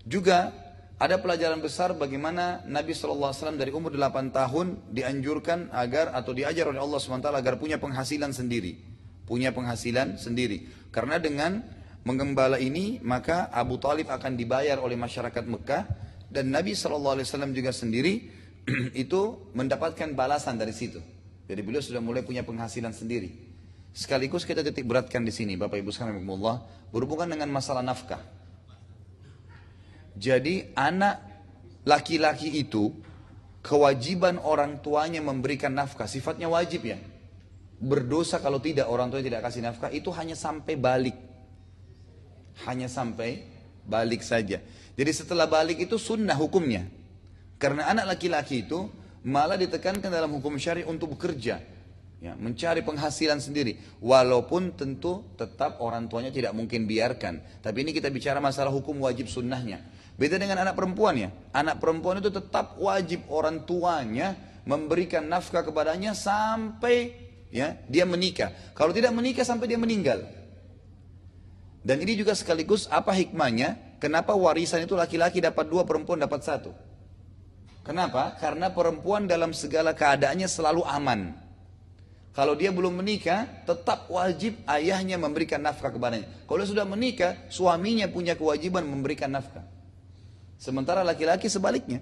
Speaker 1: Juga ada pelajaran besar bagaimana Nabi SAW dari umur 8 tahun dianjurkan agar atau diajar oleh Allah SWT agar punya penghasilan sendiri. Punya penghasilan sendiri. Karena dengan menggembala ini maka Abu Talib akan dibayar oleh masyarakat Mekah dan Nabi SAW juga sendiri itu mendapatkan balasan dari situ. Jadi beliau sudah mulai punya penghasilan sendiri. Sekaligus kita titik beratkan di sini, Bapak Ibu sekalian, berhubungan dengan masalah nafkah. Jadi anak laki-laki itu kewajiban orang tuanya memberikan nafkah, sifatnya wajib ya. Berdosa kalau tidak orang tuanya tidak kasih nafkah, itu hanya sampai balik. Hanya sampai balik saja. Jadi setelah balik itu sunnah hukumnya. Karena anak laki-laki itu malah ditekankan dalam hukum syari untuk bekerja, ya, mencari penghasilan sendiri. Walaupun tentu tetap orang tuanya tidak mungkin biarkan. Tapi ini kita bicara masalah hukum wajib sunnahnya. Beda dengan anak perempuan ya. Anak perempuan itu tetap wajib orang tuanya memberikan nafkah kepadanya sampai ya dia menikah. Kalau tidak menikah sampai dia meninggal. Dan ini juga sekaligus apa hikmahnya? Kenapa warisan itu laki-laki dapat 2, perempuan dapat 1? Kenapa? Karena perempuan dalam segala keadaannya selalu aman. Kalau dia belum menikah, tetap wajib ayahnya memberikan nafkah kepadanya. Kalau sudah menikah, suaminya punya kewajiban memberikan nafkah. Sementara laki-laki sebaliknya.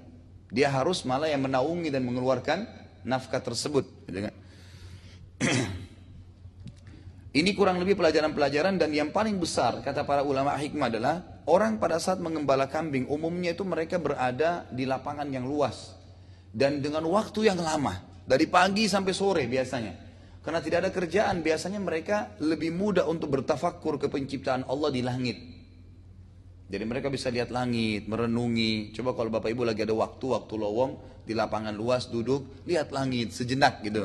Speaker 1: Dia harus malah yang menaungi dan mengeluarkan nafkah tersebut. Ini kurang lebih pelajaran-pelajaran dan yang paling besar kata para ulama hikmah adalah orang pada saat mengembala kambing umumnya itu mereka berada di lapangan yang luas dan dengan waktu yang lama dari pagi sampai sore biasanya karena tidak ada kerjaan biasanya mereka lebih mudah untuk bertafakkur ke penciptaan Allah di langit. Jadi mereka bisa lihat langit, merenungi. Coba kalau Bapak Ibu lagi ada waktu lowong di lapangan luas duduk lihat langit sejenak gitu.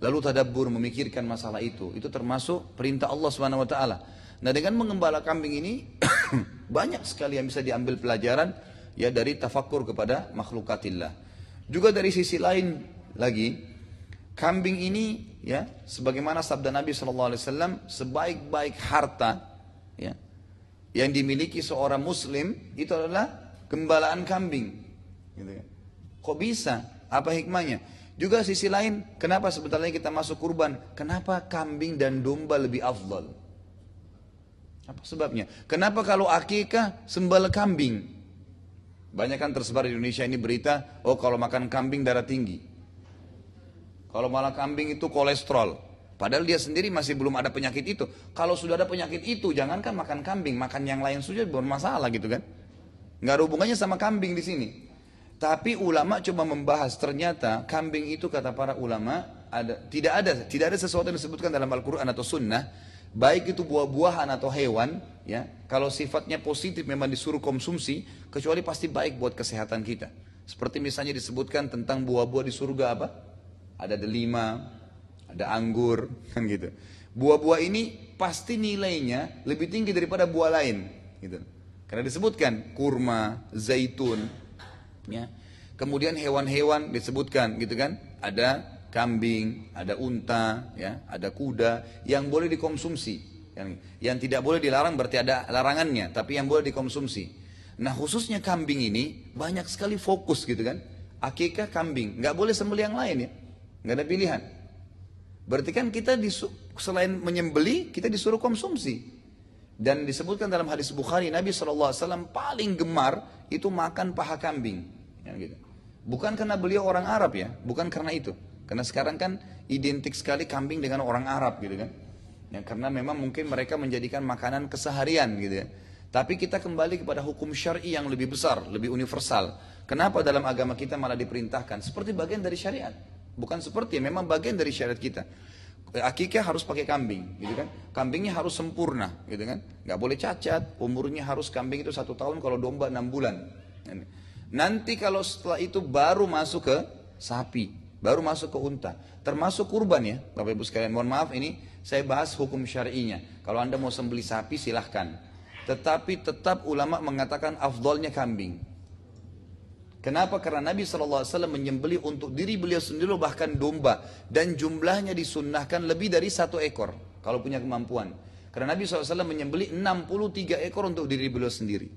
Speaker 1: Lalu tadabbur memikirkan masalah itu termasuk perintah Allah SWT. Nah dengan mengembala kambing ini banyak sekali yang bisa diambil pelajaran ya dari tafakkur kepada makhlukatillah. Juga dari sisi lain lagi, kambing ini ya sebagaimana sabda Nabi SAW, sebaik-baik harta ya yang dimiliki seorang muslim itu adalah gembalaan kambing. Gitu ya. Kok bisa? Apa hikmahnya? Juga sisi lain, kenapa sebentar lagi kita masuk kurban? Kenapa kambing dan domba lebih afdal? Apa sebabnya? Kenapa kalau akikah sembelih kambing? Banyak kan tersebar di Indonesia ini berita, oh kalau makan kambing darah tinggi. Kalau malah kambing itu kolesterol. Padahal dia sendiri masih belum ada penyakit itu. Kalau sudah ada penyakit itu, jangankan makan kambing, makan yang lain saja bermasalah gitu kan? Nggak ada hubungannya sama kambing di sini. Tapi ulama coba membahas ternyata kambing itu kata para ulama tidak ada sesuatu yang disebutkan dalam Al-Quran atau Sunnah, baik itu buah-buahan atau hewan, ya kalau sifatnya positif memang disuruh konsumsi, kecuali pasti baik buat kesehatan kita. Seperti misalnya disebutkan tentang buah-buah di surga apa? ada delima, ada anggur, kan gitu. Buah-buah ini pasti nilainya lebih tinggi daripada buah lain, gitu. Karena disebutkan kurma, zaitun, ya. Kemudian hewan-hewan disebutkan, gitu kan? Ada kambing, ada unta, ya, ada kuda yang boleh dikonsumsi. Yang tidak boleh dilarang berarti ada larangannya, tapi yang boleh dikonsumsi. Nah khususnya kambing ini banyak sekali fokus gitu kan. Akikah kambing, nggak boleh sembelih yang lain ya, nggak ada pilihan. Berarti kan kita selain menyembelih kita disuruh konsumsi. Dan disebutkan dalam hadis Bukhari Nabi SAW paling gemar itu makan paha kambing, ya, gitu. Bukan karena beliau orang Arab ya, bukan karena itu. Karena sekarang kan identik sekali kambing dengan orang Arab gitu kan. Ya, karena memang mungkin mereka menjadikan makanan keseharian gitu ya. Tapi kita kembali kepada hukum syar'i yang lebih besar, lebih universal. Kenapa dalam agama kita malah diperintahkan? Seperti bagian dari syariat. Bukan seperti, memang bagian dari syariat kita. Akikah harus pakai kambing, gitu kan? Kambingnya harus sempurna, gitu kan? Gak boleh cacat, umurnya harus kambing itu 1 tahun, kalau domba 6 bulan. Nanti kalau setelah itu baru masuk ke sapi, baru masuk ke unta. Termasuk kurban ya, Bapak Ibu sekalian. Mohon maaf ini saya bahas hukum syar'inya. Kalau Anda mau sembelih sapi silahkan. Tetapi tetap ulama mengatakan afdolnya kambing. Kenapa? Karena Nabi SAW menyembelih untuk diri beliau sendiri bahkan domba. Dan jumlahnya disunnahkan lebih dari 1 ekor. Kalau punya kemampuan. Karena Nabi SAW menyembelih 63 ekor untuk diri beliau sendiri.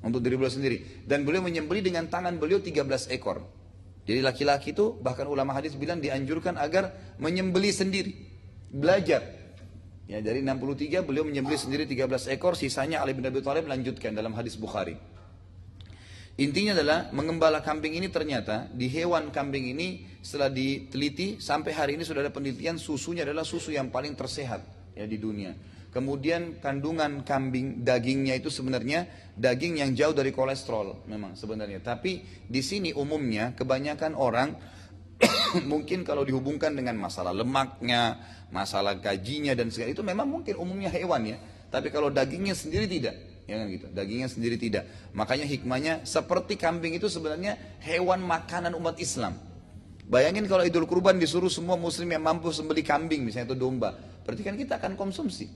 Speaker 1: Untuk diri beliau sendiri. Dan beliau menyembelih dengan tangan beliau 13 ekor. Jadi laki-laki itu bahkan ulama hadis bilang dianjurkan agar menyembelih sendiri. Belajar. Ya, dari 63 beliau menyembelih sendiri 13 ekor, sisanya Ali bin Abi Thalib lanjutkan dalam hadis Bukhari. Intinya adalah mengembala kambing ini ternyata di hewan kambing ini setelah diteliti sampai hari ini sudah ada penelitian susunya adalah susu yang paling tersehat ya di dunia. Kemudian kandungan kambing dagingnya itu sebenarnya daging yang jauh dari kolesterol memang sebenarnya. Tapi di sini umumnya kebanyakan orang mungkin kalau dihubungkan dengan masalah lemaknya, masalah gajinya dan segala itu memang mungkin umumnya hewan ya. Tapi kalau dagingnya sendiri tidak, ya kan gitu. Dagingnya sendiri tidak. Makanya hikmahnya seperti kambing itu sebenarnya hewan makanan umat Islam. Bayangin kalau Idul Kurban disuruh semua muslim yang mampu sembelih kambing misalnya itu domba, berarti kan kita akan konsumsi.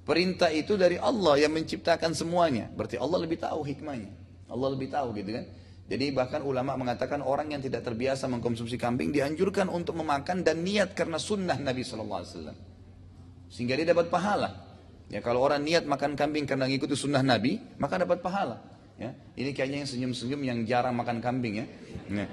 Speaker 1: Perintah itu dari Allah yang menciptakan semuanya. Berarti Allah lebih tahu hikmahnya. Allah lebih tahu gitu kan. Jadi bahkan ulama mengatakan orang yang tidak terbiasa mengkonsumsi kambing dianjurkan untuk memakan dan niat karena sunnah Nabi SAW. Sehingga dia dapat pahala. Ya kalau orang niat makan kambing karena ngikuti sunnah Nabi, maka dapat pahala. Ya, ini kayaknya yang senyum-senyum yang jarang makan kambing ya. Nah.